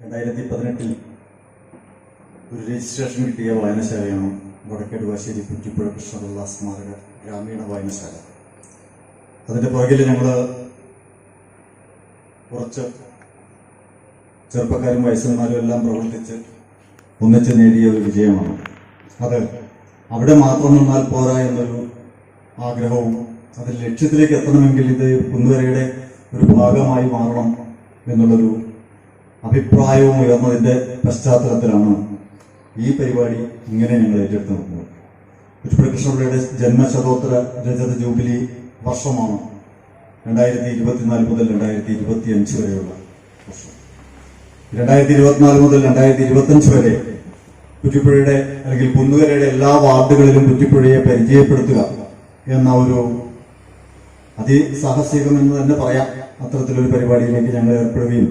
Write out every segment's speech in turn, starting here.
2018 ഒരു രജിസ്ട്രേഷൻ കിട്ടിയ വായനശാലയാണ് വടക്കേട് വാശ്ശേരി കുറ്റിപ്പുഴ കൃഷ്ണപിള്ള സ്മാരക ഗ്രാമീണ വായനശാല. അതിൻ്റെ പുറകിൽ ഞങ്ങൾ കുറച്ച് ചെറുപ്പക്കാരും വയസ്സന്മാരും എല്ലാം പ്രവർത്തിച്ച് ഒന്നിച്ച് നേടിയ ഒരു വിജയമാണ്. അത് അവിടെ മാത്രം നിന്നാൽ പോരാ എന്നൊരു ആഗ്രഹവും അതിൽ ലക്ഷ്യത്തിലേക്ക് എത്തണമെങ്കിൽ ഇത് കുന്നുവരയുടെ ഒരു ഭാഗമായി മാറണം എന്നുള്ളൊരു അഭിപ്രായവും ഉയർന്നതിൻ്റെ പശ്ചാത്തലത്തിലാണ് ഈ പരിപാടി ഇങ്ങനെ ഞങ്ങൾ ഏറ്റെടുത്ത് നോക്കുന്നത്. കുറ്റിപ്പുഴ കൃഷ്ണപിള്ളയുടെ ജന്മശതോത്തര രജത ജൂബിലി വർഷമാണ് 2024 മുതൽ 2025 വരെയുള്ള വർഷം. 2024 മുതൽ 2025 വരെ കുറ്റിപ്പുഴയുടെ അല്ലെങ്കിൽ കുന്നുകരയുടെ എല്ലാ വാർഡുകളിലും കുറ്റിപ്പുഴയെ പരിചയപ്പെടുത്തുക എന്ന ഒരു അതിസാഹസികം എന്ന് തന്നെ പറയാം. അത്തരത്തിലൊരു പരിപാടിയിലേക്ക് ഞങ്ങൾ ഏർപ്പെടുകയും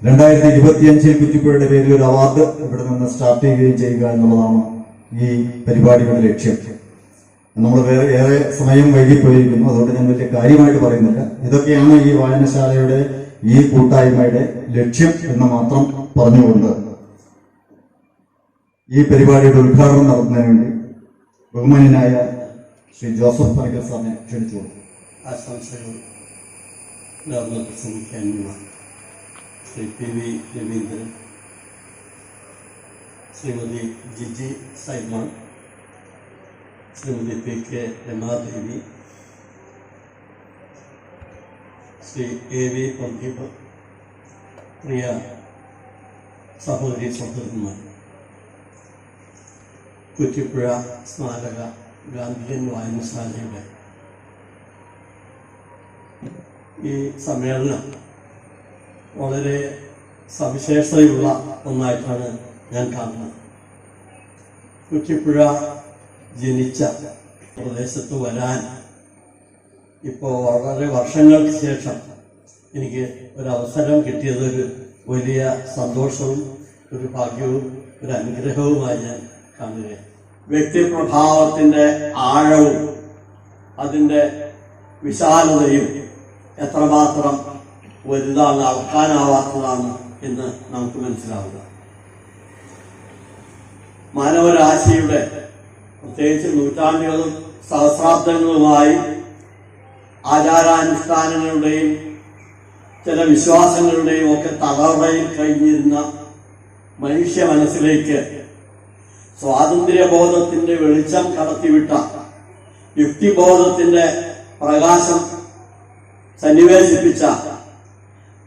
2025 കുറ്റിപ്പുഴയുടെ പേരിൽ ഒരു അവാർഡ് ഇവിടെ നിന്ന് സ്റ്റാർട്ട് ചെയ്യുകയും ചെയ്യുക എന്നുള്ളതാണ് ഈ പരിപാടിയുടെ ലക്ഷ്യം. നമ്മൾ ഏറെ സമയം വൈകിപ്പോയിരിക്കുന്നു, അതുകൊണ്ട് ഞാൻ വലിയ കാര്യമായിട്ട് പറയുന്നില്ല. ഇതൊക്കെയാണ് ഈ വായനശാലയുടെ ഈ കൂട്ടായ്മയുടെ ലക്ഷ്യം എന്ന് മാത്രം പറഞ്ഞുകൊണ്ട് ഈ പരിപാടിയുടെ ഉദ്ഘാടനം നടത്തുന്നതിന് വേണ്ടി ബഹുമാന്യനായ ശ്രീ ജോസഫ് പണിക്കർ സാറിനെ ക്ഷണിച്ചു. ആശംസകൾ നേർന്ന് പ്രസംഗിക്കാനുള്ള Shri PV Raveendran, Shrimati Jiji Simon, Shrimati PK Ramadevi, Shri AV Pradeep, പ്രിയ സഹോദരി സഹോദരന്മാർ, കുറ്റിപ്പുഴ സ്മാരക ഗാന്ധിയൻ വായനശാലയുടെ ഈ സമ്മേളനം വളരെ സവിശേഷതയുള്ള ഒന്നായിട്ടാണ് ഞാൻ കാണുന്നത്. കുറ്റിപ്പുഴ ജനിച്ച പ്രദേശത്ത് വരാൻ ഇപ്പോൾ വളരെ വർഷങ്ങൾക്ക് ശേഷം എനിക്ക് ഒരവസരം കിട്ടിയത് ഒരു വലിയ സന്തോഷവും ഒരു ഭാഗ്യവും ഒരു അനുഗ്രഹവുമായി ഞാൻ കാണുകയാണ്. വ്യക്തിപ്രഭാവത്തിൻ്റെ ആഴവും അതിൻ്റെ വിശാലതയും എത്രമാത്രം വലുതാണ്, അളക്കാനാവാത്തതാണ് എന്ന് നമുക്ക് മനസ്സിലാവുക. മാനവരാശിയുടെ പ്രത്യേകിച്ച് നൂറ്റാണ്ടുകളും സഹസ്രാബ്ദങ്ങളുമായി ആചാരാനുഷ്ഠാനങ്ങളുടെയും ചില വിശ്വാസങ്ങളുടെയും ഒക്കെ തളർവയിൽ കഴിഞ്ഞിരുന്ന മനുഷ്യ മനസ്സിലേക്ക് സ്വാതന്ത്ര്യബോധത്തിന്റെ വെളിച്ചം കടത്തിവിട്ട യുക്തിബോധത്തിന്റെ പ്രകാശം സന്നിവേശിപ്പിച്ച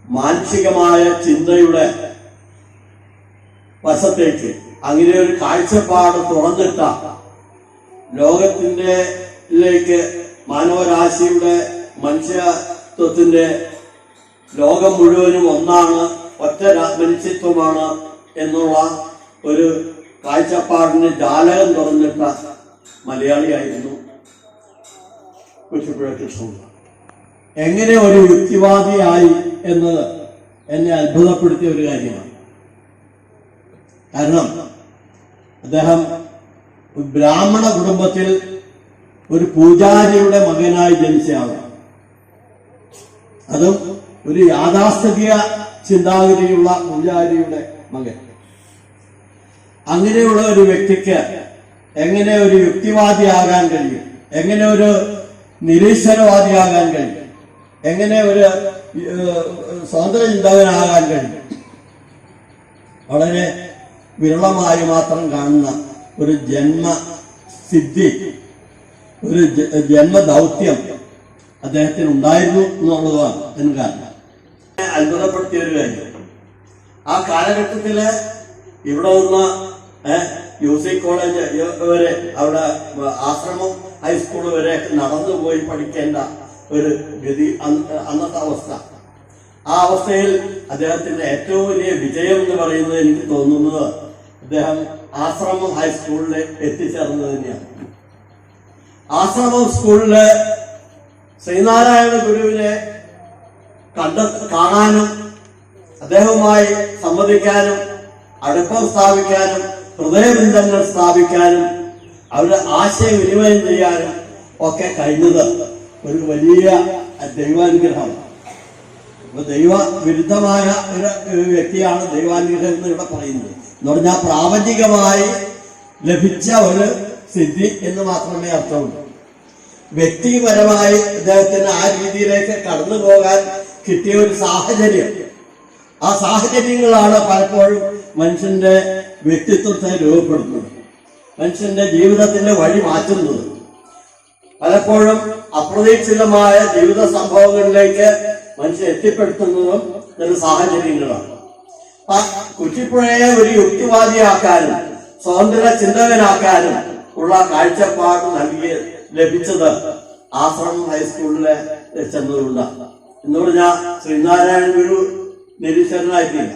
മാനസികമായ ചിന്തയുടെ വശത്തേക്ക് അങ്ങനെ ഒരു കാഴ്ചപ്പാട് തുറന്നിട്ട ലോകത്തിൻ്റെലേക്ക് മാനവരാശിയുടെ മനുഷ്യത്വത്തിന്റെ ലോകം മുഴുവനും ഒന്നാണ്, ഒറ്റ മനുഷ്യത്വമാണ് എന്നുള്ള ഒരു കാഴ്ചപ്പാടിന് ജാലകം തുറന്നിട്ട മലയാളിയായിരുന്നു കുറ്റിപ്പുഴ കൃഷ്ണപിള്ള. എങ്ങനെ ഒരു യുക്തിവാദിയായി എന്നത് എന്നെ അത്ഭുതപ്പെടുത്തിയ ഒരു കാര്യമാണ്. കാരണം അദ്ദേഹം ബ്രാഹ്മണ കുടുംബത്തിൽ ഒരു പൂജാരിയുടെ മകനായി ജനിച്ചയാളാണ്. അതും ഒരു യാഥാസ്ഥിതിക ചിന്താഗതിയുള്ള പൂജാരിയുടെ മകൻ. അങ്ങനെയുള്ള ഒരു വ്യക്തിക്ക് എങ്ങനെ ഒരു യുക്തിവാദിയാകാൻ കഴിയും, എങ്ങനെ ഒരു നിരീശ്വരവാദിയാകാൻ കഴിയും, എങ്ങനെ ഒരു സ്വതന്ത്ര ചിന്തകനാകാൻ കഴിയും? വളരെ വിരളമായി മാത്രം കാണുന്ന ഒരു ജന്മസിദ്ധി, ഒരു ജന്മദൗത്യം അദ്ദേഹത്തിന് ഉണ്ടായിരുന്നു എന്നുള്ളതാണ് എന്ന് കാരണം അത്ഭുതപ്പെടുത്തിയ ഒരു കാര്യം. ആ കാലഘട്ടത്തില് ഇവിടെ നിന്ന് UC കോളേജ് വരെ, അവിടെ ആശ്രമം ഹൈസ്കൂൾ വരെ നടന്നു പോയി പഠിക്കേണ്ട ഒരു ഗതി അന്നത്തെ അവസ്ഥ. ആ അവസ്ഥയിൽ അദ്ദേഹത്തിന്റെ ഏറ്റവും വലിയ വിജയം എന്ന് പറയുന്നത് എനിക്ക് തോന്നുന്നത് അദ്ദേഹം ആശ്രമം ഹൈസ്കൂളിൽ എത്തിച്ചേർന്നത് തന്നെയാണ്. ആശ്രമം സ്കൂളില് ശ്രീനാരായണ ഗുരുവിനെ കാണാനും അദ്ദേഹവുമായി സംവദിക്കാനും അടുപ്പം സ്ഥാപിക്കാനും ഹൃദയബന്ധങ്ങൾ സ്ഥാപിക്കാനും അവരുടെ ആശയവിനിമയം ചെയ്യാനും ഒക്കെ കഴിഞ്ഞത് ഒരു വലിയ ദൈവാനുഗ്രഹമാണ്. അപ്പൊ ദൈവ വിരുദ്ധമായ ഒരു വ്യക്തിയാണ് ദൈവാനുഗ്രഹം എന്ന് ഇവിടെ പറയുന്നത്. എന്ന് പറഞ്ഞാൽ പ്രാപഞ്ചികമായി ലഭിച്ച ഒരു സിദ്ധി എന്ന് മാത്രമേ അർത്ഥമുള്ളൂ. വ്യക്തിപരമായി അദ്ദേഹത്തിന് ആ രീതിയിലേക്ക് കടന്നു പോകാൻ കിട്ടിയ ഒരു സാഹചര്യം, ആ സാഹചര്യങ്ങളാണ് പലപ്പോഴും മനുഷ്യന്റെ വ്യക്തിത്വത്തെ രൂപപ്പെടുത്തുന്നത്, മനുഷ്യന്റെ ജീവിതത്തിന്റെ വഴി മാറ്റുന്നത്. പലപ്പോഴും അപ്രതീക്ഷിതമായ ജീവിത സംഭവങ്ങളിലേക്ക് മനുഷ്യൻ എത്തിപ്പെടുത്തുന്നതും ഒരു സാഹചര്യങ്ങളാണ്. കുറ്റിപ്പുഴയെ ഒരു യുക്തിവാദിയാക്കാനും സ്വതന്ത്ര ചിന്തകനാക്കാനും ഉള്ള കാഴ്ചപ്പാട് ലഭിച്ചത് ആശ്രമം ഹൈസ്കൂളിലെ ചെന്നതുകൊണ്ടാണ്. എന്ന് പറഞ്ഞാൽ ശ്രീനാരായണ ഗുരു നിരീശ്വരനായിട്ടില്ല,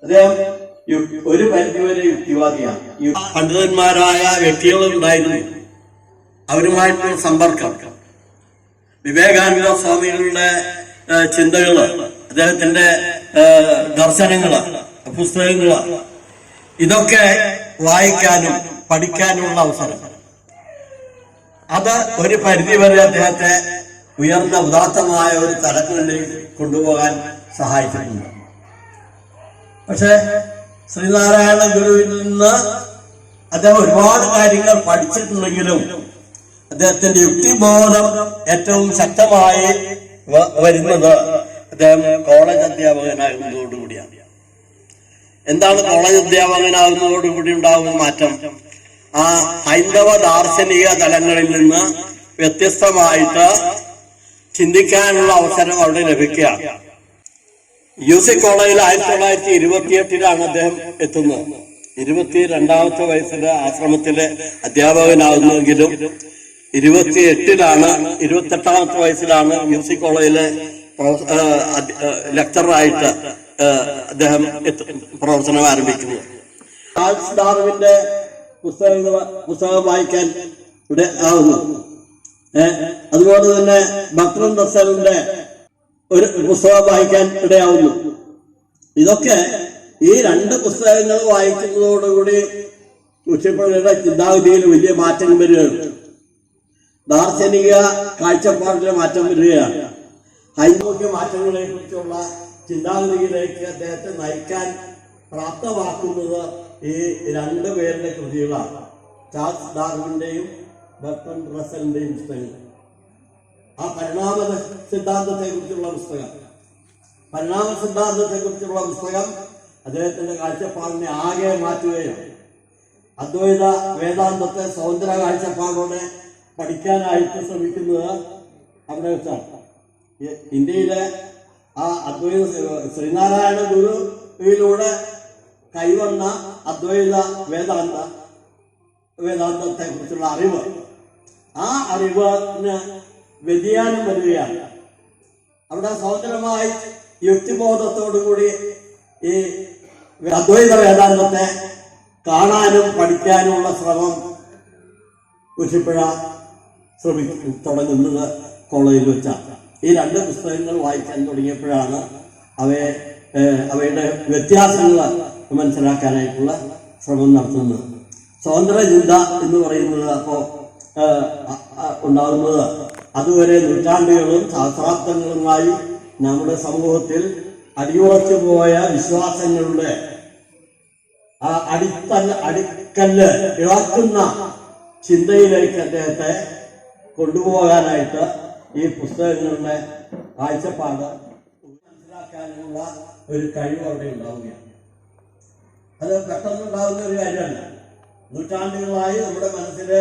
അദ്ദേഹം ഒരു പരിധിവരെ യുക്തിവാദിയാണ്. പണ്ഡിതന്മാരായ വ്യക്തികളുണ്ടായിരുന്നു, അവരുമായിട്ടുള്ള സമ്പർക്കം, വിവേകാനന്ദ സ്വാമികളുടെ ചിന്തകള്, അദ്ദേഹത്തിന്റെ ദർശനങ്ങള്, പുസ്തകങ്ങള്, ഇതൊക്കെ വായിക്കാനും പഠിക്കാനുമുള്ള അവസരം, അത് ഒരു പരിധിവരെ അദ്ദേഹത്തെ ഉയർന്ന ഉദാത്തമായ ഒരു തലങ്ങളിലേക്ക് കൊണ്ടുപോകാൻ സഹായിച്ചിട്ടുണ്ട്. പക്ഷെ ശ്രീനാരായണ ഗുരുവിൽ നിന്ന് അദ്ദേഹം ഒരുപാട് കാര്യങ്ങൾ പഠിച്ചിട്ടുണ്ടെങ്കിലും അദ്ദേഹത്തിന്റെ യുക്തിബോധം ഏറ്റവും ശക്തമായി വരുന്നത് അദ്ദേഹം കോളേജ് അധ്യാപകനാകുന്നതോടുകൂടിയാണ്. എന്താണ് കോളേജ് അധ്യാപകനാകുന്നതോടുകൂടി ഉണ്ടാകുന്ന മാറ്റം? ആ ഹൈന്ദവ ദാർശനിക തലങ്ങളിൽ നിന്ന് വ്യത്യസ്തമായിട്ട് ചിന്തിക്കാനുള്ള അവസരം അവിടെ ലഭിക്കുകയാണ്. UC കോളേജിൽ 1928 അദ്ദേഹം എത്തുന്നത്. 22ാമത്തെ വയസ്സിൽ ആശ്രമത്തിലെ അധ്യാപകനാകുന്നെങ്കിലും 28ാമത്തെ വയസ്സിലാണ് UC കോളേജിലെ ലെക്ചറായിട്ട് അദ്ദേഹം പ്രവർത്തനം ആരംഭിക്കുന്നത്. ചാൾസ് ഡാർവിന്റെ പുസ്തകം വായിക്കാൻ ഇവിടെ ആവുന്നു. അതുപോലെ തന്നെ ബർട്രൻഡ് റസ്സലിന്റെ ഒരു പുസ്തകം വായിക്കാൻ ഇടയാവുന്നു. ഇതൊക്കെ ഈ രണ്ട് പുസ്തകങ്ങൾ വായിക്കുന്നതോടുകൂടി കുറ്റിപ്പുഴയുടെ ചിന്താഗതിയിൽ വലിയ മാറ്റം വരികയാണ്, ദാർശനിക കാഴ്ചപ്പാടിലെ മാറ്റം വരികയാണ്. ഹൈന്ദവ മാറ്റങ്ങളെ കുറിച്ചുള്ള ചിന്താഗതിയിലേക്ക് അദ്ദേഹത്തെ നയിക്കാൻ പ്രാപ്തമാക്കുന്നത് ഈ രണ്ടു പേരുടെ കൃതികളാണ്, ചാൾസ് ഡാർവിന്റെയും ബർട്രൻഡ് റസ്സലിന്റെയും പുസ്തകങ്ങൾ. ആ പരിണാമ സിദ്ധാന്തത്തെ കുറിച്ചുള്ള പുസ്തകം അദ്ദേഹത്തിന്റെ കാഴ്ചപ്പാടിനെ ആകെ മാറ്റുകയാണ്. അദ്വൈത വേദാന്തത്തെ സ്വതന്ത്ര കാഴ്ചപ്പാടോടെ പഠിക്കാനായിട്ട് ശ്രമിക്കുന്നത് അവിടെ വെച്ചാണ്. ഇന്ത്യയിലെ ആ അദ്വൈത ശ്രീനാരായണ ഗുരുവിലൂടെ കൈവന്ന അദ്വൈത വേദാന്തത്തെ കുറിച്ചുള്ള അറിവ്, ആ അറിവിന് വ്യതിയാനം വരികയാണ്. അവിടെ സ്വതന്ത്രമായി യുക്തിബോധത്തോടുകൂടി ഈ അദ്വൈത വേദാന്തത്തെ കാണാനും പഠിക്കാനുമുള്ള ശ്രമം കുറ്റിപ്പുഴ തുടങ്ങുന്നത് കോളേജിൽ വെച്ചാണ്. ഈ രണ്ട് പുസ്തകങ്ങൾ വായിക്കാൻ തുടങ്ങിയപ്പോഴാണ് അവയുടെ വ്യത്യാസങ്ങൾ മനസ്സിലാക്കാനായിട്ടുള്ള ശ്രമം നടത്തുന്നത്. സ്വതന്ത്ര ചിന്ത എന്ന് പറയുന്നത് അപ്പോൾ ഉണ്ടാകുന്നത് അതുവരെ നൂറ്റാണ്ടുകളും സഹസ്രാബ്ദങ്ങളുമായി നമ്മുടെ സമൂഹത്തിൽ അടിയുറച്ചു പോയ വിശ്വാസങ്ങളുടെ അടിക്കല്ല് ഇളക്കുന്ന ചിന്തയിലേക്ക് അദ്ദേഹത്തെ കൊണ്ടുപോകാനായിട്ട് ഈ പുസ്തകങ്ങളുടെ കാഴ്ചപ്പാട് മനസ്സിലാക്കാനുള്ള ഒരു കഴിവ് അവിടെ ഉണ്ടാവുകയാണ്. അത് പെട്ടെന്നുണ്ടാകുന്ന ഒരു കാര്യമല്ല. നൂറ്റാണ്ടുകളായി നമ്മുടെ മനസ്സിലെ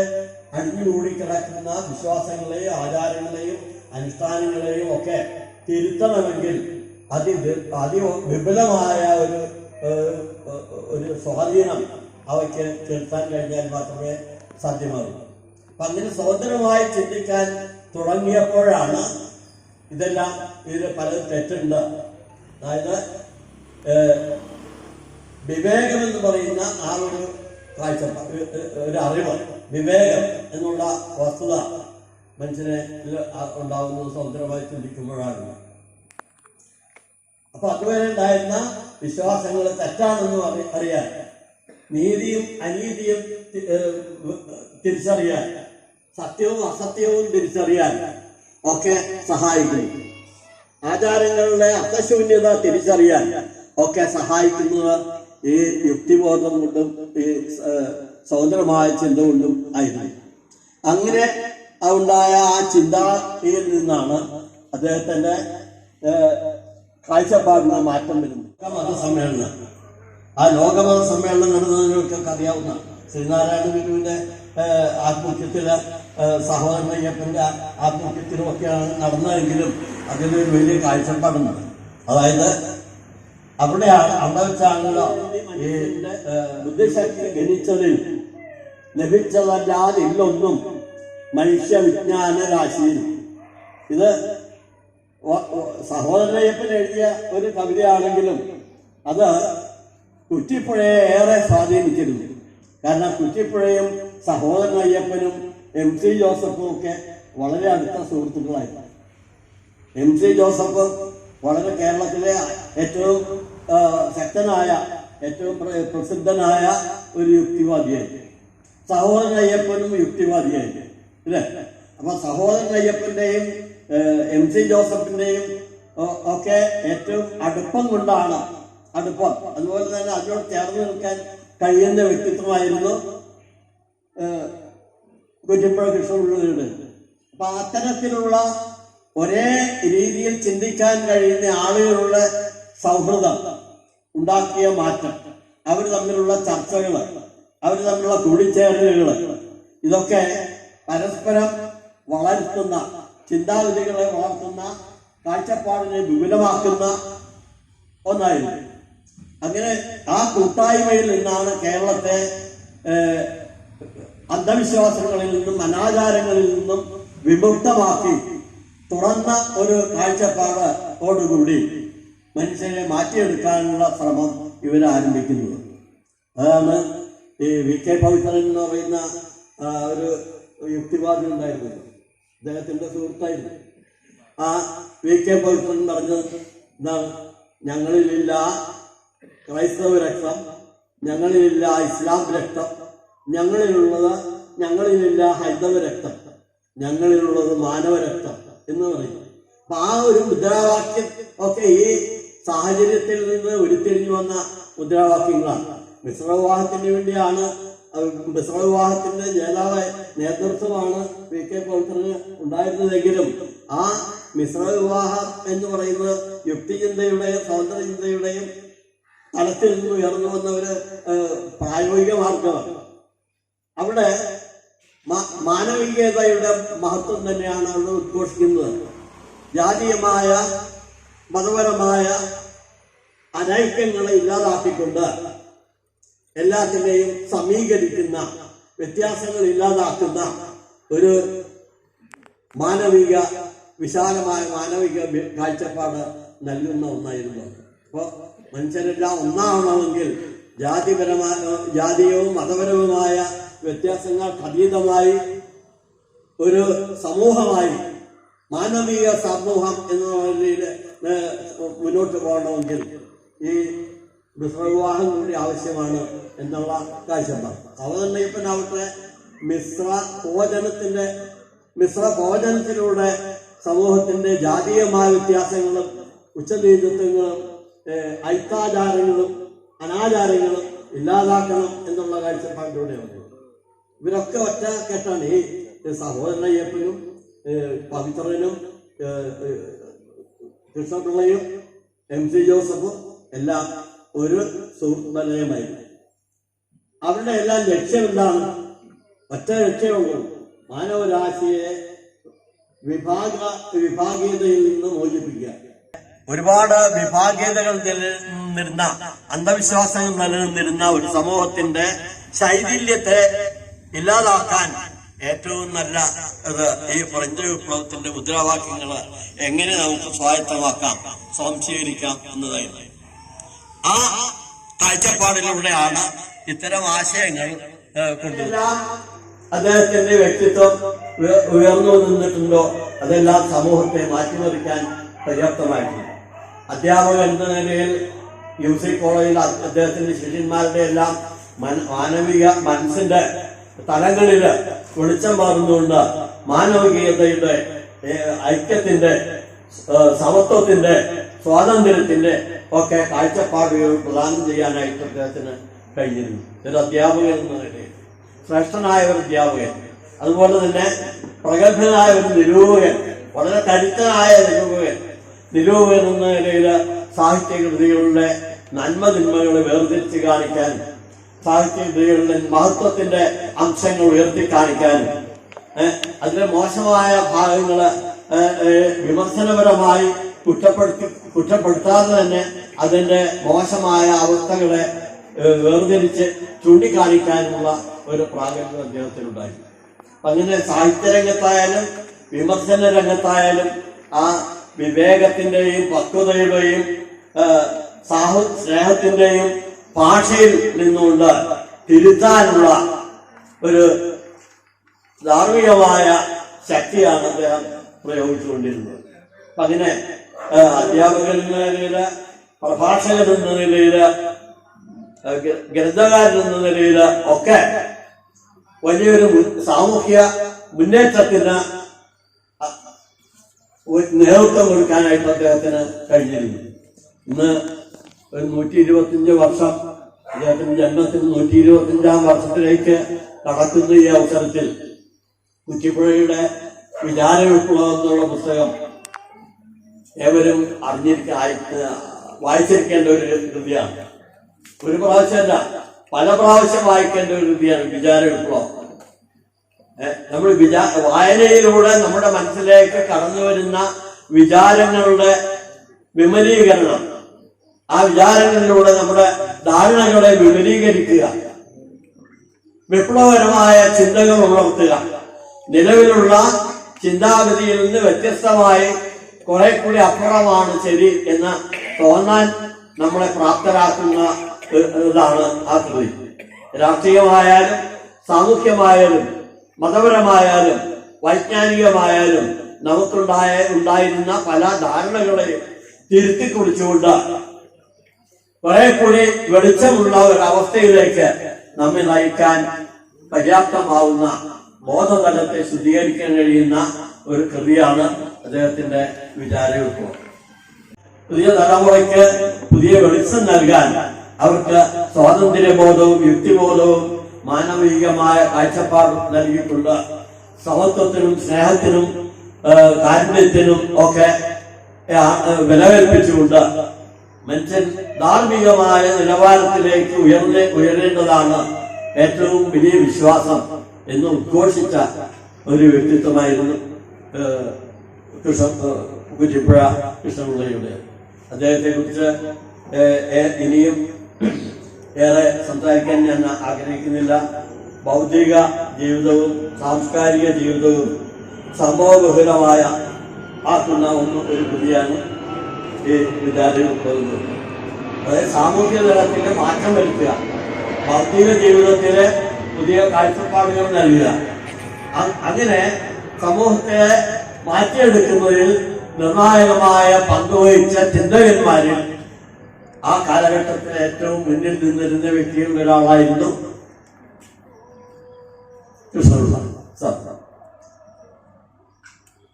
അടിഞ്ഞുകൂടി കിടക്കുന്ന വിശ്വാസങ്ങളെയും ആചാരങ്ങളെയും അനുഷ്ഠാനങ്ങളെയും ഒക്കെ തിരുത്തണമെങ്കിൽ അതിവിപുലമായ ഒരു സ്വാധീനം അവയ്ക്ക് ചെലുത്താൻ കഴിഞ്ഞാൽ മാത്രമേ സാധ്യമാകൂ. അപ്പൊ അങ്ങനെ സ്വതന്ത്രമായി ചിന്തിക്കാൻ തുടങ്ങിയപ്പോഴാണ് ഇതിൽ പലതും തെറ്റുണ്ട്. അതായത് വിവേകം എന്ന് പറയുന്ന ആ ഒരു കാഴ്ചപ്പാട്, ഒരു അറിവ്, വിവേകം എന്നുള്ള വസ്തുത മനുഷ്യനെ ഉണ്ടാകുന്നത് സ്വതന്ത്രമായി ചിന്തിക്കുമ്പോഴാണ്. അപ്പൊ അതുവരെ ഉണ്ടായിരുന്ന വിശ്വാസങ്ങൾ തെറ്റാണെന്ന് അറിയാൻ, നീതിയും അനീതിയും തിരിച്ചറിയാൻ, സത്യവും അസത്യവും തിരിച്ചറിയാൻ ഒക്കെ സഹായിക്കുന്നു. ആചാരങ്ങളുടെ അർത്ഥശൂന്യത തിരിച്ചറിയാൻ ഒക്കെ സഹായിക്കുന്നത് ഈ യുക്തിബോധം കൊണ്ടും ഈ സ്വതന്ത്രമായ ചിന്ത കൊണ്ടും ആയിരുന്നു. അങ്ങനെ ഉണ്ടായ ആ ചിന്തയിൽ നിന്നാണ് അദ്ദേഹത്തിന്റെ കാഴ്ചപ്പാടിന് മാറ്റം വരുന്നത്. മതസമ്മേളനം, ആ ലോകമത സമ്മേളനം നടന്നതിനൊക്കെ അറിയാവുന്ന ശ്രീനാരായണ ഗുരുവിന്റെ ആത്മഹത്യത്തില് സഹോദരൻ അയ്യപ്പന്റെ ആത്മഹത്യത്തിലും ഒക്കെയാണ് നടന്നതെങ്കിലും അതിലൊരു വലിയ കാഴ്ചപ്പാടുണ്ട്. അതായത് അവിടെ വെച്ചാണല്ലോ ഈ ബുദ്ധിശക്തി ഗണിച്ചതിൽ ലഭിച്ചതല്ലാതില്ലൊന്നും മനുഷ്യ വിജ്ഞാന രാശിയിൽ. ഇത് സഹോദരൻ അയ്യപ്പൻ എഴുതിയ ഒരു കവിതയാണെങ്കിലും അത് കുറ്റിപ്പുഴയെ ഏറെ സ്വാധീനിച്ചിരുന്നു. കാരണം കുറ്റിപ്പുഴയും സഹോദരൻ അയ്യപ്പനും MC ജോസഫും ഒക്കെ വളരെ അടുത്ത സുഹൃത്തുക്കളായിരുന്നു. MC ജോസഫ് വളരെ കേരളത്തിലെ ഏറ്റവും ശക്തനായ, ഏറ്റവും പ്രസിദ്ധനായ ഒരു യുക്തിവാദിയായിരുന്നു. സഹോദരൻ അയ്യപ്പനും യുക്തിവാദിയായിരുന്നു, അല്ലേ? അപ്പൊ സഹോദരൻ അയ്യപ്പന്റെയും MC ജോസഫിന്റെയും ഒക്കെ ഏറ്റവും അടുപ്പം കൊണ്ടാണ്, അടുപ്പം അതുപോലെ തന്നെ അതിനോട് ചേർന്ന് നിൽക്കാൻ കഴിയുന്ന വ്യക്തിത്വമായിരുന്നു കുറ്റിപ്പുഴ കൃഷ്ണപിള്ളയുടെ. അപ്പൊ അത്തരത്തിലുള്ള ഒരേ രീതിയിൽ ചിന്തിക്കാൻ കഴിയുന്ന ആളുകളുടെ സൗഹൃദം ഉണ്ടാക്കിയ മാറ്റം, അവർ തമ്മിലുള്ള ചർച്ചകൾ, അവർ തമ്മിലുള്ള കൂടിച്ചേരലുകൾ, ഇതൊക്കെ പരസ്പരം വളർത്തുന്ന, ചിന്താഗതികളെ വളർത്തുന്ന, കാഴ്ചപ്പാടിനെ വിപുലമാക്കുന്ന ഒന്നായിരുന്നു. അങ്ങനെ ആ കൂട്ടായ്മയിൽ നിന്നാണ് കേരളത്തെ അന്ധവിശ്വാസങ്ങളിൽ നിന്നും അനാചാരങ്ങളിൽ നിന്നും വിമുക്തമാക്കി തുറന്ന ഒരു കാഴ്ചപ്പാടോടുകൂടി മനുഷ്യനെ മാറ്റിയെടുക്കാനുള്ള ശ്രമം ഇവരാരംഭിക്കുന്നത്. അതാണ് ഈ VK പവിത്രൻ എന്ന് പറയുന്ന ഒരു യുക്തിവാദി ഉണ്ടായിരുന്നു, അദ്ദേഹത്തിന്റെ സുഹൃത്തായിരുന്നു. ആ VK പവിത്രൻ പറഞ്ഞത് എന്താണ്? ഞങ്ങളിലില്ല ക്രൈസ്തവ രക്തം, ഞങ്ങളിലില്ല ഇസ്ലാം രക്തം, ഞങ്ങളിലില്ല ഹൈന്ദവ രക്തം, ഞങ്ങളിലുള്ളത് മാനവ രക്തം എന്ന് പറയും. അപ്പൊ ആ ഒരു മുദ്രാവാക്യം ഒക്കെ ഈ സാഹചര്യത്തിൽ നിന്ന് ഉരുത്തിരിഞ്ഞു വന്ന മുദ്രാവാക്യങ്ങളാണ്. മിശ്രവിവാഹത്തിന് വേണ്ടിയാണ്, മിശ്രവിവാഹത്തിന്റെ നേതൃത്വമാണ് VK പവിത്രന് ഉണ്ടായിരുന്നതെങ്കിലും ആ മിശ്രവിവാഹം എന്ന് പറയുന്നത് യുക്തിചിന്തയുടെയും സ്വതന്ത്ര ചിന്തയുടെയും തലത്തിൽ നിന്ന് ഉയർന്നു വന്ന ഒരു പ്രായോഗിക മാർഗമാണ്. അവിടെ മാനവികതയുടെ മഹത്വം തന്നെയാണ് അവിടെ ഉദ്ഘോഷിക്കുന്നത്. ജാതീയമായ മതപരമായ അനൈക്യങ്ങളെ ഇല്ലാതാക്കിക്കൊണ്ട് എല്ലാത്തിനെയും സമീകരിക്കുന്ന, വ്യത്യാസങ്ങൾ ഇല്ലാതാക്കുന്ന ഒരു വിശാലമായ മാനവിക കാഴ്ചപ്പാട് നൽകുന്ന ഒന്നായിരുന്നു. അപ്പോൾ മനുഷ്യരെല്ലാം ഒന്നാവണമെങ്കിൽ ജാതീയവും മതപരവുമായ വ്യത്യാസങ്ങൾക്ക് അതീതമായി ഒരു സമൂഹമായി, മാനവിക സമൂഹം എന്ന നിലയിൽ മുന്നോട്ട് പോകണമെങ്കിൽ ഈ മിശ്രവിവാഹം കൂടി ആവശ്യമാണ് എന്നുള്ള കാഴ്ചപ്പാട്. സഹോദരൻ അയ്യപ്പനാവട്ടെ മിശ്ര ഭോജനത്തിലൂടെ സമൂഹത്തിന്റെ ജാതീയമായ വ്യത്യാസങ്ങളും ഉച്ചനീചത്വങ്ങളും ഐത്താചാരങ്ങളും അനാചാരങ്ങളും ഇല്ലാതാക്കണം എന്നുള്ള കാഴ്ചപ്പാടിലൂടെയാണ്. ഇവരൊക്കെ ഒറ്റ കേട്ടാണ് ഈ സഹോദരൻ അയ്യപ്പനും പവിത്രനും കൃഷ്ണപിള്ളയും MC ജോസഫും എല്ലാം ഒരു സുഹൃത്ത് നിലയമായിരുന്നു. അവരുടെ എല്ലാം ലക്ഷ്യം എന്താണ്? ഒറ്റ ലക്ഷ്യമുള്ളൂ, മാനവരാശിയെ വിഭാഗീയതയിൽ നിന്ന് മോചിപ്പിക്കുക. ഒരുപാട് വിഭാഗീയതകൾ നിലനിന്നിരുന്ന, അന്ധവിശ്വാസങ്ങൾ നിലനിന്നിരുന്ന ഒരു സമൂഹത്തിന്റെ ശൈഥില്യത്തെ ഇല്ലാതാക്കാൻ ഏറ്റവും നല്ല ഈ ഫ്രഞ്ച് വിപ്ലവത്തിന്റെ മുദ്രാവാക്യങ്ങൾ എങ്ങനെ നമുക്ക് സ്വായത്തമാക്കാം, സ്വാംശീകരിക്കാം എന്നതായിരുന്നു. ആ കാഴ്ചപ്പാടിലൂടെയാണ് ഇത്തരം ആശയങ്ങൾ കൊണ്ടുവരുന്നത്. അദ്ദേഹത്തിന്റെ വ്യക്തിത്വം ഉയർന്നു നിന്നിട്ടുണ്ടോ അതെല്ലാം സമൂഹത്തെ മാറ്റിമറിക്കാൻ പര്യാപ്തമായിട്ടുണ്ട്. അധ്യാപകൻ എന്ന നിലയിൽ UC കോളേജിൽ അദ്ദേഹത്തിന്റെ ശിഷ്യന്മാരുടെ എല്ലാം മാനവിക മനസ്സിന്റെ തലങ്ങളില് വെളിച്ചം പാർന്നുകൊണ്ട് മാനവികതയുടെ ഐക്യത്തിന്റെ സമത്വത്തിന്റെ, സ്വാതന്ത്ര്യത്തിന്റെ ഒക്കെ കാഴ്ചപ്പാടുകൾ പ്രദാനം ചെയ്യാനായിട്ട് അദ്ദേഹത്തിന് കഴിഞ്ഞിരുന്നു. ഒരു അധ്യാപകൻ എന്ന നിലയിൽ ശ്രേഷ്ഠനായ ഒരു അധ്യാപകൻ, അതുപോലെ തന്നെ പ്രഗത്ഭനായ ഒരു നിരൂപകൻ, വളരെ കരുത്തനായ നിരൂപകൻ എന്ന നിലയിൽ സാഹിത്യകൃതികളുടെ നന്മതിന്മകളെ വേർതിരിച്ച് കാണിക്കാനും സാഹിത്യകൃതികളുടെ മഹത്വത്തിന്റെ അംശങ്ങൾ ഉയർത്തി കാണിക്കാനും അതിലെ മോശമായ ഭാഗങ്ങള് വിമർശനപരമായി കുറ്റപ്പെടുത്താതെ തന്നെ അതിന്റെ മോശമായ അവസ്ഥകളെ വേർതിരിച്ച് ചൂണ്ടിക്കാണിക്കാനുള്ള ഒരു പ്രാഗൽഭ്യം അദ്ദേഹത്തിനുണ്ടായി. അങ്ങനെ സാഹിത്യരംഗത്തായാലും വിമർശന രംഗത്തായാലും ആ വിവേകത്തിന്റെയും പക്വതയുടെയും സ്നേഹത്തിന്റെയും ഭാഷയിൽ നിന്നുകൊണ്ട് തിരുത്താനുള്ള ഒരു ധാർമ്മികമായ ശക്തിയാണ് അദ്ദേഹം പ്രയോഗിച്ചുകൊണ്ടിരുന്നത്. അപ്പൊ അങ്ങനെ അധ്യാപകൻ എന്ന നിലയില്, പ്രഭാഷകൻ എന്ന നിലയില്, ഗ്രന്ഥകാരൻ എന്ന നിലയില് ഒക്കെ വലിയൊരു സാമൂഹ്യ മുന്നേറ്റത്തിന് നേതൃത്വം കൊടുക്കാനായിട്ട് അദ്ദേഹത്തിന് കഴിഞ്ഞിരുന്നു. ഇന്ന് ഒരു 125 വർഷം, അദ്ദേഹത്തിന്റെ ജന്മത്തിന് 125-ാം വർഷത്തിലേക്ക് കടക്കുന്ന ഈ അവസരത്തിൽ കുറ്റിപ്പുഴയുടെ വിചാര വിപ്ലവം എന്നുള്ള പുസ്തകം ഏവരും വായിച്ചിരിക്കേണ്ട ഒരു കൃതിയാണ്. ഒരു പ്രാവശ്യമല്ല, പല പ്രാവശ്യം വായിക്കേണ്ട ഒരു കൃതിയാണ് വിചാര വിപ്ലവം. നമ്മൾ വായനയിലൂടെ നമ്മുടെ മനസ്സിലേക്ക് കടന്നു വരുന്ന വിചാരങ്ങളുടെ വിമലീകരണം, ആ വിചാരങ്ങളിലൂടെ നമ്മുടെ ധാരണകളെ വിപുലീകരിക്കുക, വിപ്ലവകരമായ ചിന്തകൾ ഉണർത്തുക, നിലവിലുള്ള ചിന്താഗതിയിൽ നിന്ന് വ്യത്യസ്തമായി കുറെ കൂടി അപ്പുറമാണ് ശരി എന്ന് തോന്നാൻ നമ്മളെ പ്രാപ്തരാക്കുന്ന ഇതാണ് ആ കൃതി. രാഷ്ട്രീയമായാലും സാമൂഹ്യമായാലും മതപരമായാലും വൈജ്ഞാനികമായാലും നമുക്കുണ്ടായിരുന്ന പല ധാരണകളെയും തിരുത്തി കുറിച്ചുകൊണ്ട് കുറെ കൂടി വെളിച്ചമുള്ള ഒരവസ്ഥയിലേക്ക് നമ്മെ നയിക്കാൻ പര്യാപ്തമാവുന്ന ബോധതലത്തെ ശുദ്ധീകരിക്കാൻ കഴിയുന്ന ഒരു കൃതിയാണ് അദ്ദേഹത്തിന്റെ വിചാരവിപ്ലവം. പുതിയ തലമുറയ്ക്ക് പുതിയ വെളിച്ചം നൽകാൻ അവർക്ക് സ്വാതന്ത്ര്യബോധവും യുക്തിബോധവും മാനവികമായ കാഴ്ചപ്പാട് നൽകിയിട്ടുണ്ട്. സമത്വത്തിനും സ്നേഹത്തിനും കാരുണ്യത്തിനും ഒക്കെ വില കൽപ്പിച്ചുകൊണ്ട് മനുഷ്യൻ ധാർമ്മികമായ നിലവാരത്തിലേക്ക് ഉയരേണ്ടതാണ് ഏറ്റവും വലിയ വിശ്വാസം എന്ന് ഉദ്ഘോഷിച്ച ഒരു വ്യക്തിത്വമായിരുന്നു കുറ്റിപ്പുഴ കൃഷ്ണപിള്ളയുടെ. അദ്ദേഹത്തെ കുറിച്ച് ഇനിയും ഏറെ സംസാരിക്കാൻ ഞാൻ ആഗ്രഹിക്കുന്നില്ല. ഭൗതിക ജീവിതവും സാംസ്കാരിക ജീവിതവും സംഭവബഹുലമായ ആക്കുന്ന ഒരു കൃതിയാണ് ഈ വിചാരവിപ്ലവം. അതായത് സാമൂഹ്യ തലത്തിലെ മാറ്റം വരുത്തുക, ഭൗതിക ജീവിതത്തിലെ പുതിയ കാഴ്ചപ്പാടുകൾ നൽകുക, അങ്ങനെ സമൂഹത്തെ മാറ്റിയെടുക്കുന്നതിൽ നിർണായകമായ പങ്കുവഹിച്ച ചിന്തകന്മാരിൽ ആ കാലഘട്ടത്തിൽ ഏറ്റവും മുന്നിൽ നിന്നിരുന്ന വ്യക്തികളിൽ ഒരാളായിരുന്നു കൃഷ്ണപിള്ള സാർ.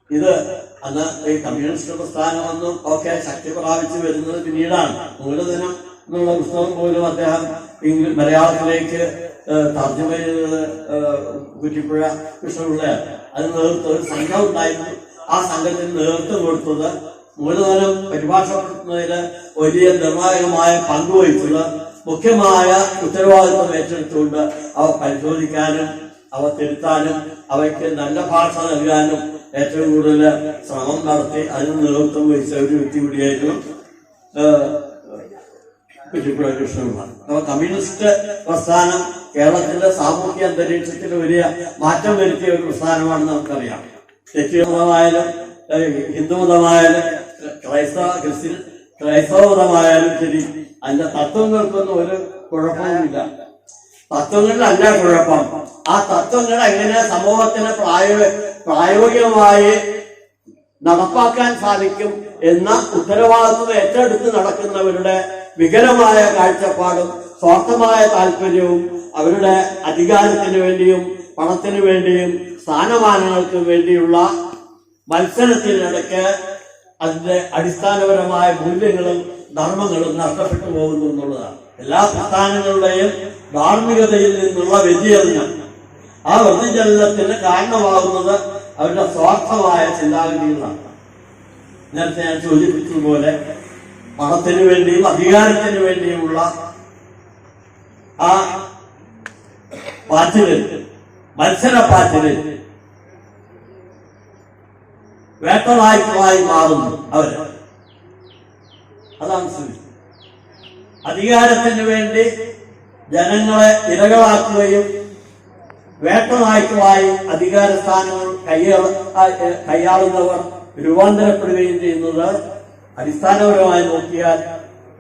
ഇത് അന്ന് ഈ കമ്മ്യൂണിസ്റ്റ് പ്രസ്ഥാനമൊന്നും ഒക്കെ ശക്തി പ്രാപിച്ചു വരുന്നത് പിന്നീടാണ്. മൂലധനം എന്നുള്ള പുസ്തകം പോലും അദ്ദേഹം മലയാളത്തിലേക്ക് തർജ്ജമ ചെയ്തത് കുറ്റിപ്പുഴ കൃഷ്ണപിള്ളയാണ്. അതിന് നേതൃത്വം ഒരു സംഘം ഉണ്ടായിരുന്നു. ആ സംഘത്തിന് നേതൃത്വം കൊടുത്തത് മൂലധനം പരിഭാഷപ്പെടുത്തുന്നതിന് വലിയ നിർണായകമായ പങ്കുവഹിച്ചത് മുഖ്യമായ ഉത്തരവാദിത്വം ഏറ്റെടുത്തുകൊണ്ട് അവ പരിശോധിക്കാനും അവ തിരുത്താനും അവയ്ക്ക് നല്ല ഭാഷ നൽകാനും ഏറ്റവും കൂടുതൽ ശ്രമം നടത്തി അതിന് നേതൃത്വം വഹിച്ച ഒരു വ്യക്തി കൂടിയായിരുന്നു കുറ്റിപ്പുഴ കൃഷ്ണപിള്ള. അപ്പൊ കമ്മ്യൂണിസ്റ്റ് പ്രസ്ഥാനം കേരളത്തിന്റെ സാമൂഹ്യ അന്തരീക്ഷത്തിൽ വലിയ മാറ്റം വരുത്തിയ ഒരു പ്രസ്ഥാനമാണെന്ന് നമുക്കറിയാം. ക്രിസ്ത്യൻ ഹിന്ദുമതമായാലും ക്രൈസ്തവ മതമായാലും ശരി, അതിന്റെ തത്വങ്ങൾക്കൊന്നും ഒരു കുഴപ്പവുമില്ല. തത്വങ്ങളിലല്ല കുഴപ്പം. ആ തത്വങ്ങൾ എങ്ങനെ സമൂഹത്തിന് പ്രായോഗികമായി നടപ്പാക്കാൻ സാധിക്കും എന്ന ഉത്തരവാദിത്വം ഏറ്റെടുത്ത് നടക്കുന്നവരുടെ വികലമായ കാഴ്ചപ്പാടും സ്വാർത്ഥമായ താല്പര്യവും അവരുടെ അധികാരത്തിന് വേണ്ടിയും പണത്തിന് വേണ്ടിയും സ്ഥാനമാനങ്ങൾക്ക് വേണ്ടിയുള്ള മത്സരത്തിനിടയ്ക്ക് അതിന്റെ അടിസ്ഥാനപരമായ മൂല്യങ്ങളും ധർമ്മങ്ങളും നഷ്ടപ്പെട്ടു പോകുന്നു എന്നുള്ളതാണ്. എല്ലാ പ്രസ്ഥാനങ്ങളുടെയും ധാർമ്മികതയിൽ നിന്നുള്ള വ്യതിചലനം, ആ വ്യതിചലനത്തിന് കാരണമാകുന്നത് അവരുടെ സ്വാർത്ഥമായ ചിന്താഗതികളാണ്. നേരത്തെ ഞാൻ സൂചിപ്പിച്ചതുപോലെ പണത്തിനു വേണ്ടിയും അധികാരത്തിനു വേണ്ടിയുമുള്ള ആ പാച്ചിലിൽ, മത്സരപ്പാച്ചിലിൽ വേട്ടനായ്ക്കളായി മാറുന്നു അവര്. അതാണ് സ്ഥിതി. അധികാരത്തിന് വേണ്ടി ജനങ്ങളെ ഇരകളാക്കുകയും വേട്ടനായ്ക്കളായി അധികാര സ്ഥാനങ്ങൾ കൈയാളുന്നവർ രൂപാന്തരപ്പെടുകയും ചെയ്യുന്നത് അടിസ്ഥാനപരമായി നോക്കിയാൽ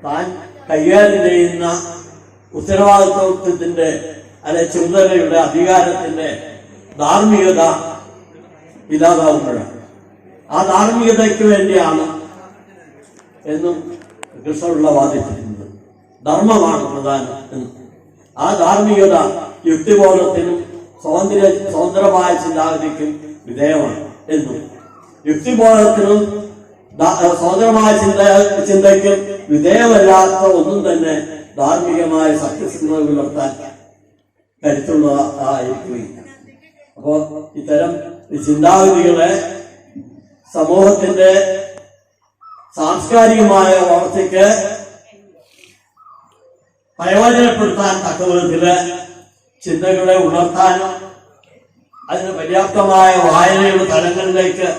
താൻ കൈകാര്യം ചെയ്യുന്ന ഉത്തരവാദിത്വത്തിന്റെ അല്ലെ ചുമതലയുടെ അധികാരത്തിന്റെ ധാർമ്മികത ഇല്ലാതാവുമ്പോഴാണ്. ആ ധാർമ്മികതയ്ക്ക് വേണ്ടിയാണ് എന്നും കൃഷ്ണപിള്ള വാദിച്ചിരിക്കുന്നത്. ധർമ്മമാണ് പ്രധാനം എന്ന്. ആ ധാർമ്മികത യുക്തിബോധത്തിനും സ്വതന്ത്രമായ ചിന്താഗതിക്കും വിധേയമാണ് എന്നും, യുക്തിബോധത്തിനും സ്വതന്ത്രമായ ചിന്തയ്ക്കും വിധേയമല്ലാത്ത ഒന്നും തന്നെ ധാർമ്മികമായ സത്യസന്ധത പുലർത്താൻ കരുത്തുള്ളതായിരിക്കുകയില്ല. അപ്പോ ഇത്തരം ചിന്താഗതികളെ സമൂഹത്തിന്റെ സാംസ്കാരികമായ വളർച്ചയ്ക്ക് പ്രയോജനപ്പെടുത്താൻ തക്കവിധത്തില് ചിന്തകളെ ഉണർത്താനും അതിന് പര്യാപ്തമായ വായനയുടെ തലങ്ങളിലേക്ക്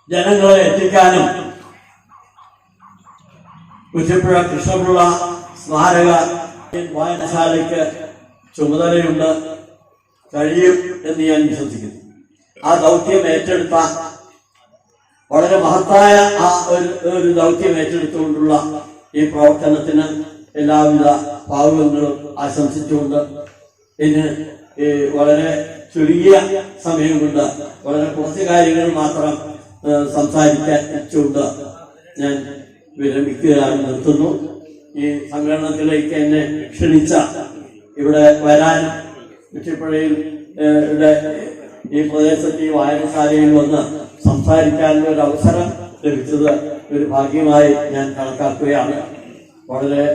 ജനങ്ങളെ എത്തിക്കാനും കുറ്റിപ്പുഴ കൃഷ്ണപിള്ള സ്മാരക വായനശാലയ്ക്ക് ചുമതലയുണ്ട്, കഴിയും എന്ന് ഞാൻ വിശ്വസിക്കുന്നു. ആ ദൗത്യം ഏറ്റെടുത്ത വളരെ മഹത്തായ ആ ഒരു ദൗത്യം ഏറ്റെടുത്തുകൊണ്ടുള്ള ഈ പ്രവർത്തനത്തിന് എല്ലാവിധ ഭാവുകങ്ങളും ആശംസിച്ചുകൊണ്ട് ഇതിന് വളരെ ചുരുങ്ങിയ സമയം കൊണ്ട് വളരെ കുറച്ച് കാര്യങ്ങൾ മാത്രം സംസാരിച്ചുകൊണ്ട് ഞാൻ വിരമിക്കുകയാണ്, നിർത്തുന്നു. ഈ സമ്മേളനത്തിലേക്ക് എന്നെ ക്ഷണിച്ച ഇവിടെ വരാൻ കുറ്റിപ്പുഴയിൽ ഈ പ്രദേശത്ത് ഈ വായനശാലയിൽ വന്ന് സംസാരിക്കാനുള്ള ഒരു അവസരം ലഭിച്ചത് ഒരു ഭാഗ്യമായി ഞാൻ കണക്കാക്കുകയാണ്. വളരെ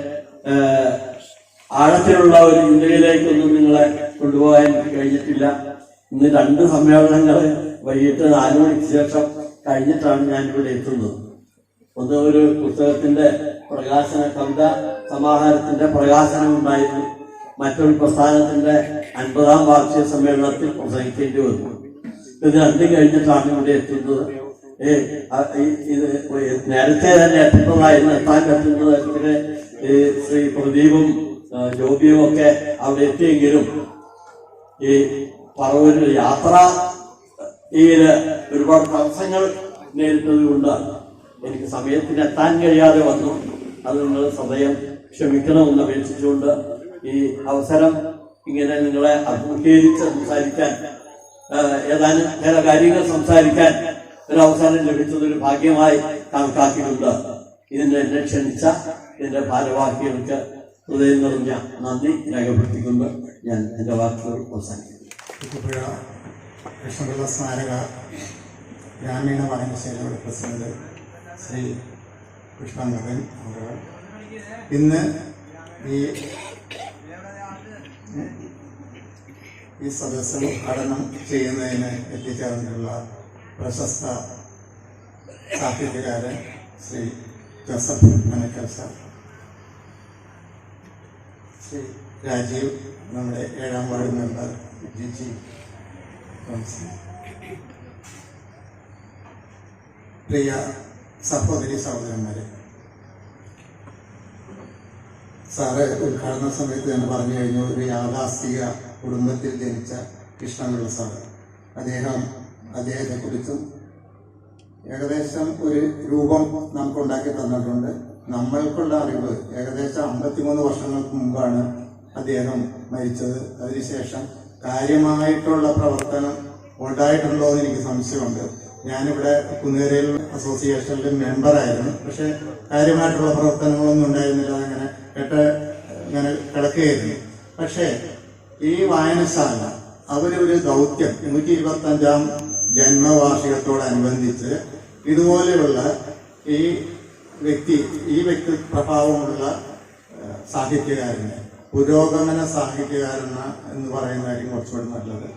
ആഴത്തിലുള്ള ഒരു ചിന്തയിലേക്കൊന്നും നിങ്ങളെ കൊണ്ടുപോകാൻ കഴിഞ്ഞിട്ടില്ല. ഇന്ന് 2 സമ്മേളനങ്ങൾ വൈകിട്ട് 4 മണിക്ക് ശേഷം കഴിഞ്ഞിട്ടാണ് ഞാൻ ഇവിടെ എത്തുന്നത്. ഒന്ന് ഒരു പുസ്തകത്തിന്റെ പ്രകാശന, കവിത സമാഹാരത്തിന്റെ പ്രകാശനം ഉണ്ടായിരുന്നു. മറ്റൊരു പ്രസ്ഥാനത്തിന്റെ 50ാം വാർഷിക സമ്മേളനത്തിൽ പ്രസംഗിക്കേണ്ടി വന്നു. ഇത് 2 കഴിഞ്ഞിട്ടാണ് ഇവിടെ എത്തുന്നത്. ഇത് നേരത്തെ തന്നെ എത്തുന്നതായിരുന്നു. എത്താൻ പറ്റുന്ന തരത്തില് ശ്രീ പ്രദീപും ജോബിയും ഒക്കെ അവിടെ എത്തിയെങ്കിലും ഈ പറവൂരിൽ യാത്ര ഒരുപാട് തടസ്സങ്ങൾ നേരിട്ടത് കൊണ്ട് എനിക്ക് സമയത്തിന് എത്താൻ കഴിയാതെ വന്നു. അത് നിങ്ങൾ സദയം ക്ഷമിക്കണമെന്ന് അപേക്ഷിച്ചുകൊണ്ട് ഈ അവസരം ഇങ്ങനെ നിങ്ങളെ അഭിമുഖീകരിച്ച് സംസാരിക്കാൻ, ഏതാനും ചില കാര്യങ്ങൾ സംസാരിക്കാൻ ഒരവസരം ലഭിച്ചത് ഒരു ഭാഗ്യമായി കണക്കാക്കിയിട്ടുണ്ട്. എന്നെ ക്ഷണിച്ച ഇതിന്റെ ഭാരവാഹികൾക്ക് ഹൃദയം നിറഞ്ഞ നന്ദി രേഖപ്പെടുത്തിക്കൊണ്ട് ഞാൻ എന്റെ വാക്കുകൾ അവസാനിക്കുന്നു. കുറ്റിപ്പുഴ കൃഷ്ണപിള്ള സ്മാരക ഗ്രാമീണ വായനശാലയുടെ പ്രസിഡന്റ് ശ്രീ പുഷ്പാങ്കരൻ അവർ ഇന്ന് ഈ സദസ്സ് ഉദ്ഘാടനം ചെയ്യുന്നതിന് എത്തിച്ചേർന്നിട്ടുള്ള പ്രശസ്ത സാഹിത്യകാരൻ ശ്രീ ജോസഫ് മനക്കൽ സാർ, ശ്രീ രാജീവ്, നമ്മുടെ 7ാം വാർഡ് മെമ്പർ ജിജി, പ്രിയ സഹോദരി സഹോദരന്മാരെ, സാറ് ഉദ്ഘാടന സമയത്ത് തന്നെ പറഞ്ഞു കഴിഞ്ഞു. ഒരു യാഥാസ്ഥിക കുടുംബത്തിൽ ജനിച്ച കൃഷ്ണപിള്ള സാറ്, അദ്ദേഹത്തെക്കുറിച്ചും ഏകദേശം ഒരു രൂപം നമുക്കുണ്ടാക്കി തന്നിട്ടുണ്ട്. നമ്മൾക്കുള്ള അറിവ് ഏകദേശം 53 വർഷങ്ങൾക്ക് മുമ്പാണ് അദ്ദേഹം മരിച്ചത്. അതിനുശേഷം കാര്യമായിട്ടുള്ള പ്രവർത്തനം ഉണ്ടായിട്ടുണ്ടോ എന്ന് എനിക്ക് സംശയമുണ്ട്. ഞാനിവിടെ കുന്നേരയിൽ അസോസിയേഷനിൽ മെമ്പറായിരുന്നു. പക്ഷെ കാര്യമായിട്ടുള്ള പ്രവർത്തനങ്ങളൊന്നും ഉണ്ടായിരുന്നില്ല. അങ്ങനെ കിടക്കുകയായിരുന്നു. പക്ഷേ ഈ വായനശാല അവരൊരു ദൗത്യം 125ാം ജന്മവാർഷികത്തോടനുബന്ധിച്ച് ഇതുപോലെയുള്ള ഈ വ്യക്തി പ്രഭാവമുള്ള സാഹിത്യകാരന്, പുരോഗമന സാഹിത്യകാരൻ എന്ന് പറയുന്നതായിരിക്കും കുറച്ചുകൂടി നല്ലത്.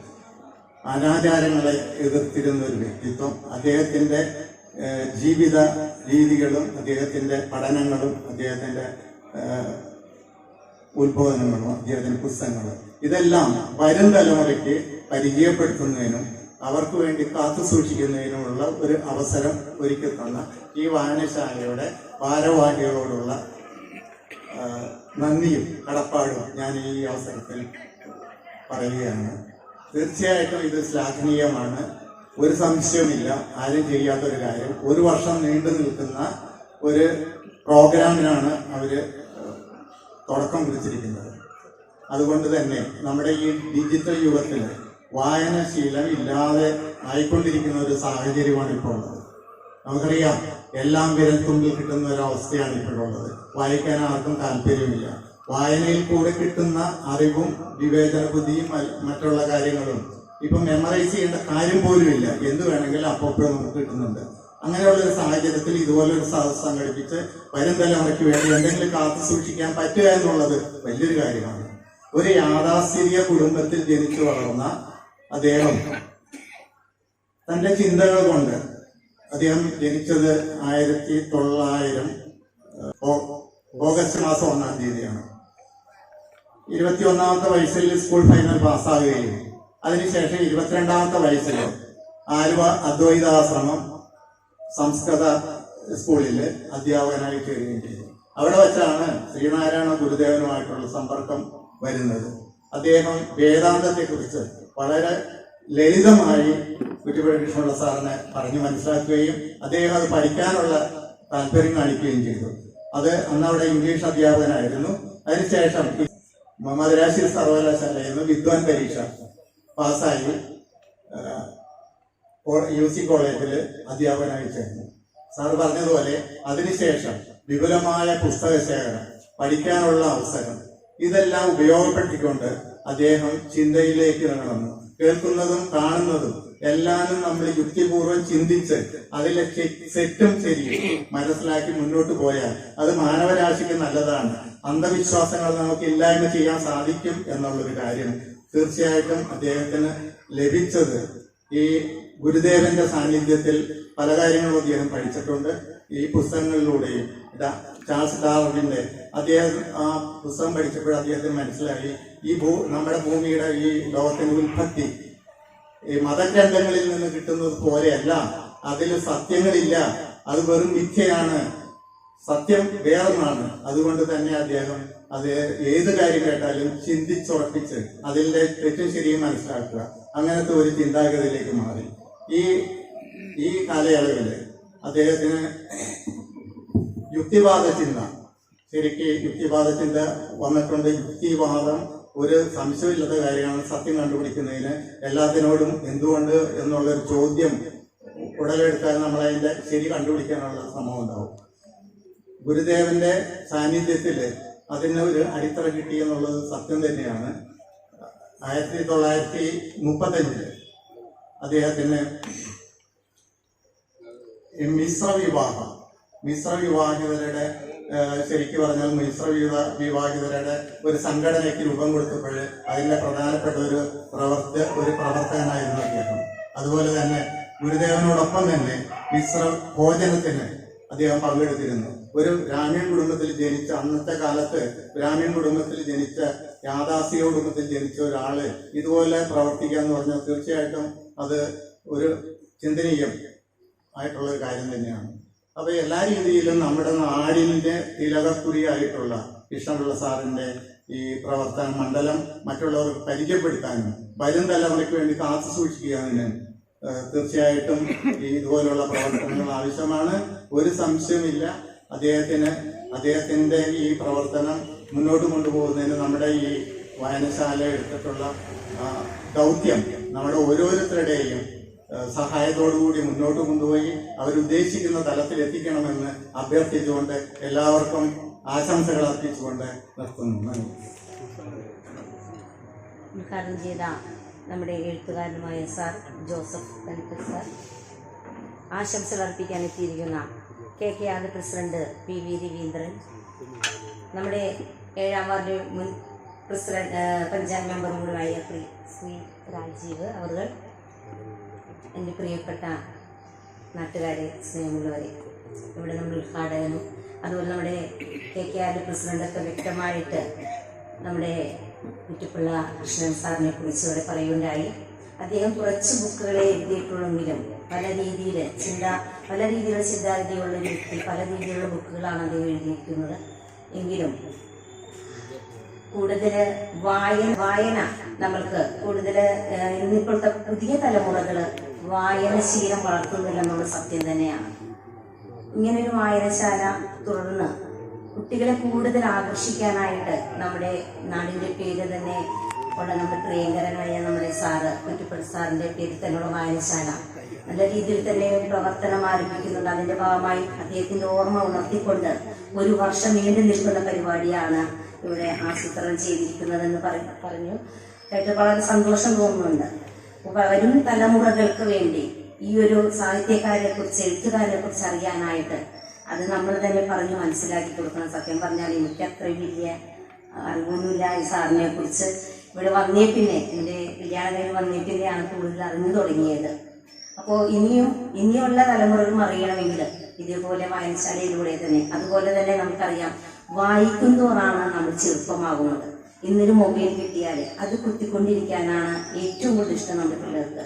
അനാചാരങ്ങളെ എതിർത്തിരുന്ന ഒരു വ്യക്തിത്വം, അദ്ദേഹത്തിന്റെ ജീവിത രീതികളും അദ്ദേഹത്തിന്റെ പഠനങ്ങളും അദ്ദേഹത്തിന്റെ ഉത്ബോധനങ്ങളും അദ്ദേഹത്തിന്റെ പുസ്തകങ്ങളും ഇതെല്ലാം വരും തലമുറയ്ക്ക് പരിചയപ്പെടുത്തുന്നതിനും അവർക്ക് വേണ്ടി കാത്തു സൂക്ഷിക്കുന്നതിനുമുള്ള ഒരു അവസരം ഒരുക്കി തന്ന ഈ വായനശാലയുടെ ഭാരവാഹികളോടുള്ള നന്ദിയും കടപ്പാടും ഞാൻ ഈ അവസരത്തിൽ പറയുകയാണ്. തീർച്ചയായിട്ടും ഇത് ശ്ലാഘനീയമാണ്, ഒരു സംശയവുമില്ല. ആരും ചെയ്യാത്തൊരു കാര്യം. 1 വർഷം നീണ്ടു നിൽക്കുന്ന ഒരു പ്രോഗ്രാമിനാണ് അവര് തുടക്കം കുറിച്ചിരിക്കുന്നത്. അതുകൊണ്ട് തന്നെ നമ്മുടെ ഈ ഡിജിറ്റൽ യുഗത്തിൽ വായനശീലം ഇല്ലാതെ ആയിക്കൊണ്ടിരിക്കുന്ന ഒരു സാഹചര്യമാണ് ഇപ്പോൾ ഉള്ളത്. നമുക്കറിയാം, എല്ലാം വിരൽത്തുമ്പിൽ കിട്ടുന്ന ഒരു അവസ്ഥയാണ് ഇപ്പോഴുള്ളത്. വായിക്കാൻ ആർക്കും താല്പര്യമില്ല. വായനയിൽ കൂടെ കിട്ടുന്ന അറിവും വിവേചന ബുദ്ധിയും മറ്റുള്ള കാര്യങ്ങളും ഇപ്പൊ മെമ്മറൈസ് ചെയ്യേണ്ട കാര്യം പോലും ഇല്ല. എന്ത് വേണമെങ്കിലും അപ്പോൾ നമുക്ക് കിട്ടുന്നുണ്ട്. അങ്ങനെയുള്ള ഒരു സാഹചര്യത്തിൽ ഇതുപോലൊരു സദസ്സ് സംഘടിപ്പിച്ച് വരും തലമുറയ്ക്ക് വേണ്ടി എന്തെങ്കിലും കാത്തു സൂക്ഷിക്കാൻ പറ്റുക എന്നുള്ളത് വലിയൊരു കാര്യമാണ്. ഒരു യാഥാസ്ഥിതിക കുടുംബത്തിൽ ജനിച്ചു വളർന്ന അദ്ദേഹം തന്റെ ചിന്തകൾ കൊണ്ട്, അദ്ദേഹം ജനിച്ചത് 1900 ഓഗസ്റ്റ് മാസം 1-ാം തീയതിയാണ്. 21ാമത്തെ വയസ്സിൽ സ്കൂൾ ഫൈനൽ പാസ്സാകുകയും അതിനുശേഷം 22ാമത്തെ വയസ്സിൽ ആലുവ അദ്വൈതാശ്രമം സംസ്കൃത സ്കൂളില് അധ്യാപകനായി ചേരുകയും ചെയ്തു. അവിടെ വെച്ചാണ് ശ്രീനാരായണ ഗുരുദേവനുമായിട്ടുള്ള സമ്പർക്കം വരുന്നത്. അദ്ദേഹം വേദാന്തത്തെ കുറിച്ച് വളരെ ലളിതമായി കുറ്റിപ്പുഴ കൃഷ്ണപിള്ള സാറിനെ പറഞ്ഞു മനസ്സിലാക്കുകയും അദ്ദേഹം അത് പഠിക്കാനുള്ള താല്പര്യം കാണിക്കുകയും ചെയ്തു. അത് അന്ന് അവിടെ ഇംഗ്ലീഷ് അധ്യാപകനായിരുന്നു. അതിനുശേഷം മദ്രാശി സർവകലാശാലയിൽ നിന്ന് വിദ്വാൻ പരീക്ഷ പാസ്സായി UC കോളേജിൽ അധ്യാപകനായി ചേർന്നു. സാർ പറഞ്ഞതുപോലെ അതിനുശേഷം വിപുലമായ പുസ്തക ശേഖരം, പഠിക്കാനുള്ള അവസരം, ഇതെല്ലാം ഉപയോഗപ്പെടുത്തിക്കൊണ്ട് അദ്ദേഹം ചിന്തയിലേക്ക് നടന്നു. കേൾക്കുന്നതും കാണുന്നതും എല്ലാനും നമ്മൾ യുക്തിപൂർവ്വം ചിന്തിച്ച് അതിലെ സെറ്റും ശരിയും മനസ്സിലാക്കി മുന്നോട്ട് പോയാൽ അത് മാനവരാശിക്ക് നല്ലതാണ്. അന്ധവിശ്വാസങ്ങൾ നമുക്ക് ഇല്ലായ്മ ചെയ്യാൻ സാധിക്കും എന്നുള്ളൊരു കാര്യം തീർച്ചയായിട്ടും അദ്ദേഹത്തിന് ലഭിച്ചത് ഈ ഗുരുദേവന്റെ സാന്നിധ്യത്തിൽ പല കാര്യങ്ങളും അദ്ദേഹം പഠിച്ചിട്ടുണ്ട്. ഈ പുസ്തകങ്ങളിലൂടെയും ചാൾസ് ഡാർവിന്റെ അദ്ദേഹം ആ പുസ്തകം പഠിച്ചപ്പോൾ അദ്ദേഹത്തിന് മനസ്സിലായി നമ്മുടെ ഭൂമിയുടെ ഈ ലോകത്തിന്റെ ഉൽപ്പത്തി ഈ മതഗ്രന്ഥങ്ങളിൽ നിന്ന് കിട്ടുന്നത് പോലെയല്ല, അതിൽ സത്യങ്ങളില്ല, അത് വെറും മിഥ്യയാണ്, സത്യം വേറൊന്നാണ്. അതുകൊണ്ട് തന്നെ അദ്ദേഹം അത് ഏത് കാര്യം കേട്ടാലും ചിന്തിച്ചുറപ്പിച്ച് അതിന്റെ തെറ്റും ശരിയും മനസ്സിലാക്കുക, അങ്ങനത്തെ ഒരു ചിന്താഗതിയിലേക്ക് മാറി. ഈ കാലയളവില് അദ്ദേഹത്തിന് യുക്തിവാദ ചിന്ത, ശരിക്ക് യുക്തിവാദ ചിന്ത വന്നിട്ടുണ്ട്. യുക്തിവാദം ഒരു സംശയമില്ലാത്ത കാര്യമാണ്. സത്യം കണ്ടുപിടിക്കുന്നതിന് എല്ലാത്തിനോടും എന്തുകൊണ്ട് എന്നുള്ളൊരു ചോദ്യം ഉടലെടുത്താൽ നമ്മളതിന്റെ ശരി കണ്ടുപിടിക്കാനുള്ള ശ്രമം ഉണ്ടാവും. ഗുരുദേവന്റെ സാന്നിധ്യത്തില് അതിന് ഒരു അടിത്തറ കിട്ടി എന്നുള്ളത് സത്യം തന്നെയാണ്. 1935 അദ്ദേഹത്തിന് മിശ്രവിവാഹിതരുടെ ശരിക്കും പറഞ്ഞാൽ മിശ്രവിവാഹിതരുടെ ഒരു സംഘടനയ്ക്ക് രൂപം കൊടുത്തപ്പോൾ അതിന്റെ പ്രധാനപ്പെട്ട ഒരു പ്രവർത്തകനായിരുന്നു അദ്ദേഹം. അതുപോലെ തന്നെ ഗുരുദേവനോടൊപ്പം തന്നെ മിശ്ര ഭോജനത്തിന് അദ്ദേഹം പങ്കെടുത്തിരുന്നു. ഒരു ഗ്രാമീൺ കുടുംബത്തിൽ ജനിച്ച, അന്നത്തെ കാലത്ത് ഗ്രാമീൺ കുടുംബത്തിൽ ജനിച്ച, യാഥാസ്ഥിക കുടുംബത്തിൽ ജനിച്ച ഒരാള് ഇതുപോലെ പ്രവർത്തിക്കുക എന്ന് പറഞ്ഞാൽ തീർച്ചയായിട്ടും അത് ഒരു ചിന്തനീയം ആയിട്ടുള്ള ഒരു കാര്യം തന്നെയാണ്. അപ്പൊ എല്ലാ രീതിയിലും നമ്മുടെ നാടിന്റെ തിലകക്കുറിയായിട്ടുള്ള കൃഷ്ണപിള്ള സാറിന്റെ ഈ പ്രവർത്തന മണ്ഡലം മറ്റുള്ളവർക്ക് പരിചയപ്പെടുത്താനും വരും തലമുറയ്ക്ക് വേണ്ടി കാത്തു സൂക്ഷിക്കാനും തീർച്ചയായിട്ടും ഇതുപോലുള്ള പ്രവർത്തനങ്ങൾ ആവശ്യമാണ്. ഒരു സംശയമില്ല, അദ്ദേഹത്തിന്റെ ഈ പ്രവർത്തനം മുന്നോട്ട് കൊണ്ടുപോകുന്നതിന് നമ്മുടെ ഈ വായനശാല എടുത്തിട്ടുള്ള ദൗത്യം നമ്മുടെ ഓരോരുത്തരുടെയും സഹായത്തോടുകൂടി മുന്നോട്ട് കൊണ്ടുപോയി അവരുദ്ദേശിക്കുന്ന തലത്തിൽ എത്തിക്കണമെന്ന് അഭ്യർത്ഥിച്ചുകൊണ്ട് എല്ലാവർക്കും ആശംസകൾ അർപ്പിച്ചുകൊണ്ട് നിർത്തുന്നു. ഉദ്ഘാടനം ചെയ്ത നമ്മുടെ എഴുത്തുകാരനുമായ സാർ ജോസഫ് കനിക്കൽ സാർ, ആശംസകൾ അർപ്പിക്കാൻ എത്തിയിരിക്കുന്ന KKR പ്രസിഡന്റ് PV രവീന്ദ്രൻ, നമ്മുടെ 7ാം വാർഡ് മുൻ പ്രസിഡന്റ് പഞ്ചായത്ത് മെമ്പർ കൂടിയായ ശ്രീ രാജീവ് അവർ, എൻ്റെ പ്രിയപ്പെട്ട നാട്ടുകാരെ, സ്നേഹമുള്ളവരെ, ഇവിടെ നമ്മൾ ഉദ്ഘാടകനും അതുപോലെ നമ്മുടെ KKR പ്രസിഡന്റൊക്കെ വ്യക്തമായിട്ട് നമ്മുടെ കുറ്റിപ്പുള്ള കൃഷ്ണൻ സാറിനെ കുറിച്ച് ഇവിടെ പറയുകയുണ്ടായി. അദ്ദേഹം കുറച്ച് ബുക്കുകളെ എഴുതിയിട്ടുള്ളെങ്കിലും പല രീതിയിലുള്ള ചിന്താഗതിയുള്ള ഒരു വ്യക്തി, പല രീതിയിലുള്ള ബുക്കുകളാണ് അദ്ദേഹം എഴുതിയിരിക്കുന്നത്. എങ്കിലും കൂടുതൽ വായന നമ്മൾക്ക് കൂടുതൽ ഇന്നിപ്പോഴത്തെ പുതിയ തലമുറകൾ വായനശീലം വളർത്തുന്നില്ലെന്നുള്ള സത്യം തന്നെയാണ്. ഇങ്ങനൊരു വായനശാല തുടർന്ന് കുട്ടികളെ കൂടുതൽ ആകർഷിക്കാനായിട്ട് നമ്മുടെ നാടിൻ്റെ പേര് തന്നെ ഉള്ള നമ്മുടെ പ്രിയങ്കരനായ നമ്മുടെ സാറ് കുറ്റിപ്പുഴ സാറിൻ്റെ പേരിൽ തന്നെയുള്ള വായനശാല നല്ല രീതിയിൽ തന്നെ പ്രവർത്തനം ആരംഭിക്കുന്നുണ്ട്. അതിൻ്റെ ഭാഗമായി അദ്ദേഹത്തിൻ്റെ ഓർമ്മ ഉണർത്തിക്കൊണ്ട് 1 വർഷം നീണ്ടു നിൽക്കുന്ന പരിപാടിയാണ് ഇവിടെ ആസൂത്രണം ചെയ്തിരിക്കുന്നതെന്ന് പറഞ്ഞു കേട്ട് വളരെ സന്തോഷം തോന്നുന്നുണ്ട്. വരും തലമുറകൾക്ക് വേണ്ടി ഈ ഒരു സാഹിത്യകാരെ കുറിച്ച്, എഴുത്തുകാരെ കുറിച്ച് അറിയാനായിട്ട് അത് നമ്മൾ തന്നെ പറഞ്ഞ് മനസ്സിലാക്കി കൊടുക്കണം. സത്യം പറഞ്ഞാൽ എനിക്ക് അത്ര വലിയ അറിവൊന്നുമില്ല ഈ സാറിനെ കുറിച്ച്. ഇവിടെ വന്നേ പിന്നെ, എൻ്റെ കല്യാണം വന്നേ പിന്നെയാണ് കൂടുതൽ അറിഞ്ഞു തുടങ്ങിയത്. അപ്പോൾ ഇനിയുള്ള തലമുറകളും അറിയണമെങ്കിൽ ഇതേപോലെ വായനശാലയിലൂടെ തന്നെ, അതുപോലെ തന്നെ നമുക്കറിയാം വായിക്കുന്തോറാണ് നമ്മൾ ചെറുപ്പമാകുന്നത്. ഇന്നൊരു മൊബൈൽ കിട്ടിയാൽ അത് കുത്തിക്കൊണ്ടിരിക്കാനാണ് ഏറ്റവും കൂടുതൽ ഇഷ്ടം നമ്മുടെ പിള്ളേർക്ക്.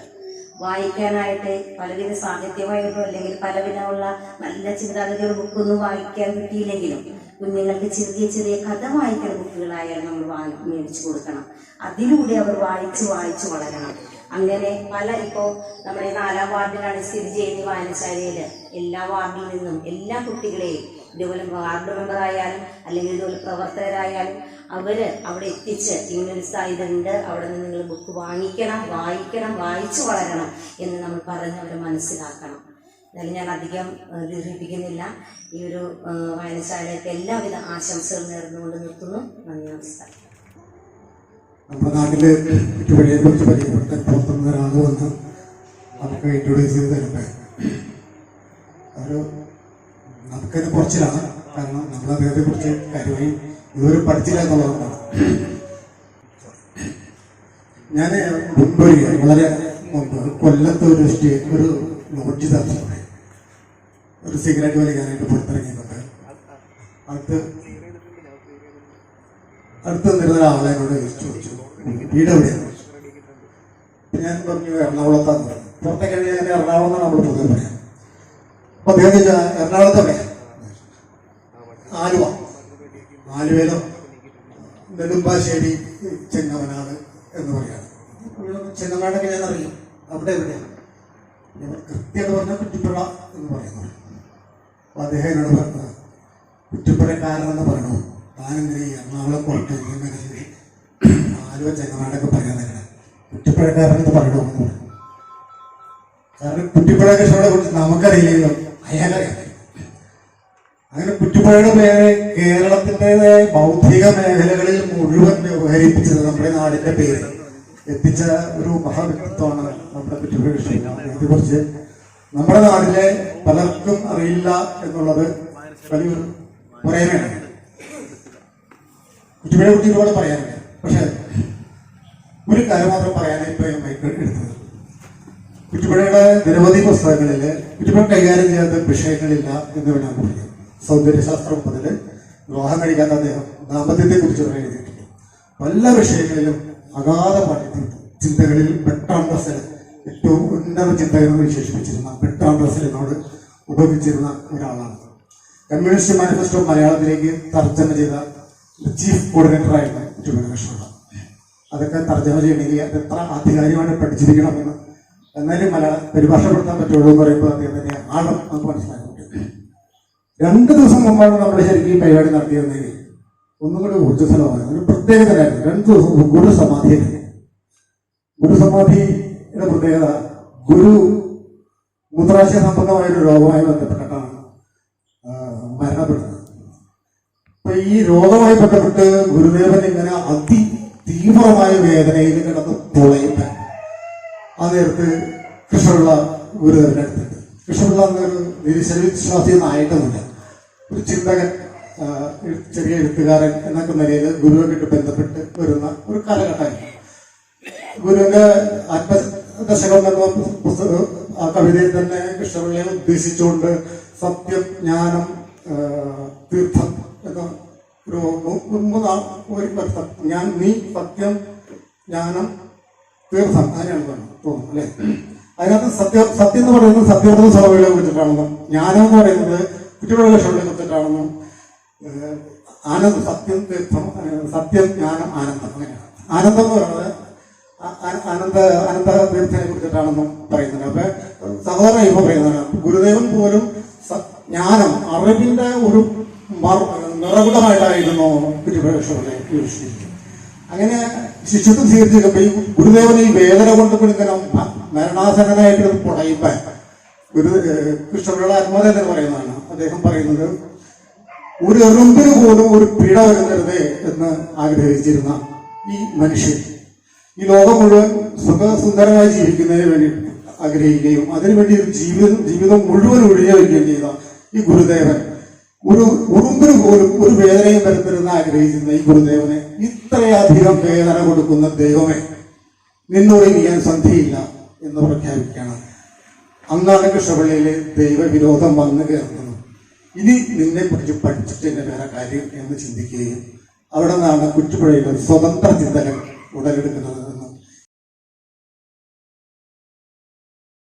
വായിക്കാനായിട്ട് പലവിധ സാഹിത്യമായിട്ടോ അല്ലെങ്കിൽ പലവിധമുള്ള നല്ല ചിന്താഗതിയുള്ള ബുക്കൊന്നും വായിക്കാൻ കിട്ടിയില്ലെങ്കിലും കുഞ്ഞുങ്ങൾക്ക് ചെറിയ ചെറിയ കഥ വായിക്കുന്ന ബുക്കുകളായാലും നമ്മൾ മേടിച്ചു കൊടുക്കണം. അതിലൂടെ അവർ വായിച്ച് വളരണം. അങ്ങനെ ഇപ്പോൾ നമ്മുടെ 4ാം വാർഡിലാണ് സ്ഥിതി ചെയ്യുന്ന വായനശാലയിൽ എല്ലാ വാർഡിൽ നിന്നും എല്ലാ കുട്ടികളെയും ഇതുപോലെ വാർഡ് മെമ്പറായാലും അല്ലെങ്കിൽ ഇതുപോലെ പ്രവർത്തകരായാലും അവിടെ എത്തിച്ച് ഇങ്ങനൊരു ഇതുണ്ട്, അവിടെ നിന്ന് നിങ്ങൾ ബുക്ക് വാങ്ങിക്കണം, വായിച്ച് വളരണം എന്ന് നമ്മൾ പറഞ്ഞ് അവരെ മനസ്സിലാക്കണം. എന്നാലും ഞാൻ അധികം ദീർഘിപ്പിക്കുന്നില്ല. ഈ ഒരു വായനശാലയ്ക്ക് എല്ലാവിധ ആശംസകൾ നേർന്നുകൊണ്ട് നിർത്തുന്നു. നന്ദി, നമസ്കാരം. നമ്മുടെ നാട്ടില് കുറ്റിപ്പുഴയെ കുറിച്ച് പരിചയപ്പെടുത്താൻ പുറത്തുനിന്ന് ഒരാൾ വന്ന് നമുക്ക് ഇൻട്രൊഡ്യൂസ് ചെയ്ത് തരുമ്പോൾ നമുക്കതിന് കുറച്ചിലാണ്. കാരണം നമ്മൾ അദ്ദേഹത്തെ കുറിച്ച് കാര്യമായി ഇതുവരെ പഠിച്ചില്ല എന്നുള്ളതുകൊണ്ടാണ്. ഞാൻ വളരെ മുമ്പ് കൊല്ലത്ത് ഒരു ലോഡ്ജ് താമസിക്കുന്നത്, ഒരു സിഗരറ്റ് വലിക്കാനായിട്ട് പുറത്തിറങ്ങിയിട്ടുണ്ട്. അടുത്ത് നിന്നിരുന്ന ഒരാളെ എന്നോട് ചോദിച്ചു, വീട് എവിടെയാണ്? ഞാൻ പറഞ്ഞു എറണാകുളത്താന്ന് പറഞ്ഞു. പുറത്തേക്ക് കഴിഞ്ഞാൽ എറണാകുളം എന്നാണ് നമ്മൾ പൊതുവെ പറയാം. അപ്പൊ അദ്ദേഹം ചോദിച്ചാൽ എറണാകുളത്ത് എവിടെയാണ്? ആലുവയിലോ നെടുമ്പാശ്ശേരി ചെങ്ങമനാട് എന്ന് പറയാണ്. ചെങ്ങമനാടൊക്കെ ഞാൻ അറിയും. അവിടെ എവിടെയാണ്? കൃത്യത പറഞ്ഞാൽ കുറ്റിപ്പുഴ എന്ന് പറയുന്നു. അപ്പൊ അദ്ദേഹം എന്നോട് പറഞ്ഞത് കുറ്റിപ്പുഴക്കാരനെന്ന് പറയണു, താനെന്തിനാ ഈ എറണാകുളം പുറത്ത് ഇങ്ങനെ ആലുവ ചെങ്ങമനാടൊക്കെ പറയാൻ തന്നെ കുറ്റിപ്പുഴക്കാരനെന്ന് പറയണമെന്ന് പറഞ്ഞു. കാരണം കുറ്റിപ്പുഴ കൃഷ്ണനെ കുറിച്ച് നമുക്കറിയില്ലെങ്കിലും അയാളറിയാം. അങ്ങനെ കുറ്റിപ്പുഴയുടെ പേര് കേരളത്തിൻ്റെതായ ബൗദ്ധിക മേഖലകളിൽ മുഴുവൻ വ്യവഹരിപ്പിച്ചത്, നമ്മുടെ നാടിന്റെ പേര് എത്തിച്ച ഒരു മഹാവ്യക്തിത്വമാണ് നമ്മുടെ കുറ്റിപ്പുഴ കൃഷ്ണൻ. ഇതിനെക്കുറിച്ച് നമ്മുടെ നാട്ടിലെ പലർക്കും അറിയില്ല എന്നുള്ളത് വലിയൊരു പോരായ്മയാണ്. കുറ്റിപ്പുഴയെ കുറിച്ച് ഒരുപാട് പറയാനുണ്ട്. പക്ഷെ ഒരു കാര്യം മാത്രം പറയാനായിട്ട് എടുത്തത്, കുറ്റിപ്പുഴയുടെ നിരവധി പുസ്തകങ്ങളിൽ കുറ്റിപ്പുഴ കൈകാര്യം ചെയ്യാത്ത വിഷയങ്ങളില്ല എന്ന് വേണം പറയാം. സൗന്ദര്യശാസ്ത്രം മുതൽ വിവാഹം കഴിക്കാത്ത അദ്ദേഹം ദാമ്പത്യത്തെ കുറിച്ച് എഴുതിയിട്ടുണ്ട്. പല വിഷയങ്ങളിലും അഗാധ പാണ്ഡിത്യം, ചിന്തകളിൽ ബെർട്രാൻഡ് റസ്സൽ ഏറ്റവും ഉന്നത ചിന്തകരെന്ന് വിശേഷിപ്പിച്ചിരുന്ന ബെർട്രാൻഡ് റസ്സലിനോട് ഉപയോഗിച്ചിരുന്ന ഒരാളാണ്. കമ്മ്യൂണിസ്റ്റ് മാനിഫെസ്റ്റോ മലയാളത്തിലേക്ക് തർജ്ജമ ചെയ്ത ചീഫ് കോർഡിനേറ്ററായിരുന്നു കുറ്റിപ്പുഴ കൃഷ്ണപിള്ള. അതൊക്കെ തർജ്ജമ ചെയ്യണമെങ്കിൽ അത് എത്ര ആധികാരികമായിട്ട് പഠിച്ചിരിക്കണമെന്ന്, എന്നാലും മലയാളം പരിഭാഷപ്പെടുത്താൻ പറ്റുള്ളൂ എന്ന് പറയുമ്പോൾ അദ്ദേഹത്തിന്റെ ആഴം നമുക്ക് മനസ്സിലാക്കാൻ പറ്റും. 2 ദിവസം മുമ്പാണ് നമ്മൾ ശരിക്കും ഈ പരിപാടി നടത്തിയിരുന്നെങ്കിൽ ഒന്നും കൂടി ഊർജ്ജസ്വലമായ ഒരു പ്രത്യേകത ആയിരുന്നു. 2 ദിവസം ഗുരുസമാധിയായിരുന്നു. ഗുരുസമാധിയുടെ പ്രത്യേകത, ഗുരു മൂത്രാശയ സംബന്ധമായ ഒരു രോഗവുമായി ബന്ധപ്പെട്ടിട്ടാണ് മരണപ്പെടുന്നത്. അപ്പൊ ഈ രോഗവുമായി ബന്ധപ്പെട്ട് ഗുരുദേവൻ ഇങ്ങനെ തീവ്രമായ വേദനയിൽ കിടന്ന് തുളയുമ്പോൾ ആ നേരത്ത് കൃഷ്ണപിള്ള ഗുരുദേവന്റെ അടുത്തുണ്ട്. കൃഷ്ണപിള്ള എന്നൊരു നിരീശ്വരവിശ്വാസി എന്നായിട്ടൊന്നുമില്ല, ഒരു ചിന്തകൻ, ചെറിയ എഴുത്തുകാരൻ എന്നൊക്കെ നിലയിൽ ഗുരുവായിട്ട് ബന്ധപ്പെട്ട് വരുന്ന ഒരു കാലഘട്ടമായിരുന്നു. ഗുരുവിന്റെ ആത്മദശകം എന്ന പുസ്തകം, ആ കവിതയിൽ തന്നെ കൃഷ്ണപിള്ളയെ ഉദ്ദേശിച്ചുകൊണ്ട് സത്യം, ജ്ഞാനം, തീർത്ഥം എന്ന ഒരു ഞാൻ നീ സത്യം, ജ്ഞാനം, തീർത്ഥം, അങ്ങനെയാണ് തോന്നുന്നു അല്ലെ. അതിനകത്ത് സത്യം എന്ന് പറയുന്നത് സത്യവ്രത സ്വാമികളെ കുറിച്ചിട്ടാണെന്നും, ജ്ഞാനം എന്ന് പറയുന്നത് കുറ്റിപ്പുഴ കൃഷ്ണപിള്ളയെ കുറിച്ചിട്ടാണെന്നും, ആനന്ദം, സത്യം, തീർത്ഥം, സത്യം, ജ്ഞാനം, ആനന്ദം, അങ്ങനെയാണ്. ആനന്ദം എന്ന് പറയുന്നത് അനന്ത തീർത്ഥനെ കുറിച്ചിട്ടാണെന്നും പറയുന്നത്. അപ്പൊ സഹോദരൻ ഇപ്പൊ പറയുന്നതാണ്, ഗുരുദേവൻ പോലും ജ്ഞാനം, അറിവിന്റെ ഒരു നിറകുടമായിട്ടായിരുന്നു കുറ്റിപ്പുഴകളെ വിവരിച്ചിരിക്കുന്നത്. അങ്ങനെ ശിഷ്യത്വം സ്വീകരിച്ചപ്പോ ഈ ഗുരുദേവന് ഈ വേദന കൊണ്ട് ഇങ്ങനെ മരണാസനായിട്ട് പുടയുമ്പോ കൃഷ്ണപിള്ള ആത്മകഥ പറയുന്നതാണ്. അദ്ദേഹം പറയുന്നത്, ഒരു എറുമ്പിന് പോലും ഒരു പിഴ വരുന്നരുതേ എന്ന് ആഗ്രഹിച്ചിരുന്ന ഈ മനുഷ്യൻ ഈ ലോകം മുഴുവൻ സുഖസുന്ദരമായി ജീവിക്കുന്നതിന് വേണ്ടി ആഗ്രഹിക്കുകയും അതിനുവേണ്ടി ഒരു ജീവിതം മുഴുവൻ ഒഴിഞ്ഞു വയ്ക്കുകയും ചെയ്ത ഈ ഗുരുദേവൻ, ഒരു ഉറുമ്പിന് പോലും ഒരു വേദനയും വരുത്തരുന്ന ആഗ്രഹിച്ചിരുന്ന ഈ ഗുരുദേവനെ ഇത്രയധികം വേദന കൊടുക്കുന്ന ദൈവമേ, നിന്നോട് ചെയ്യാൻ സന്ധിയില്ല എന്ന് പ്രഖ്യാപിക്കുകയാണ്. അന്നാണ് കൃഷ്ണപിള്ളയിലെ ദൈവവിരോധം വന്നു കയറുന്നത്. ഇനി നിന്നെ കുറിച്ച് പഠിച്ചിട്ട് എന്നെ വേറെ കാര്യം എന്ന് ചിന്തിക്കുകയും അവിടെ നിന്നാണ് കുറ്റിപ്പുഴയിലെ സ്വതന്ത്ര ചിന്തകൾ ഉടലെടുക്കുന്നത്.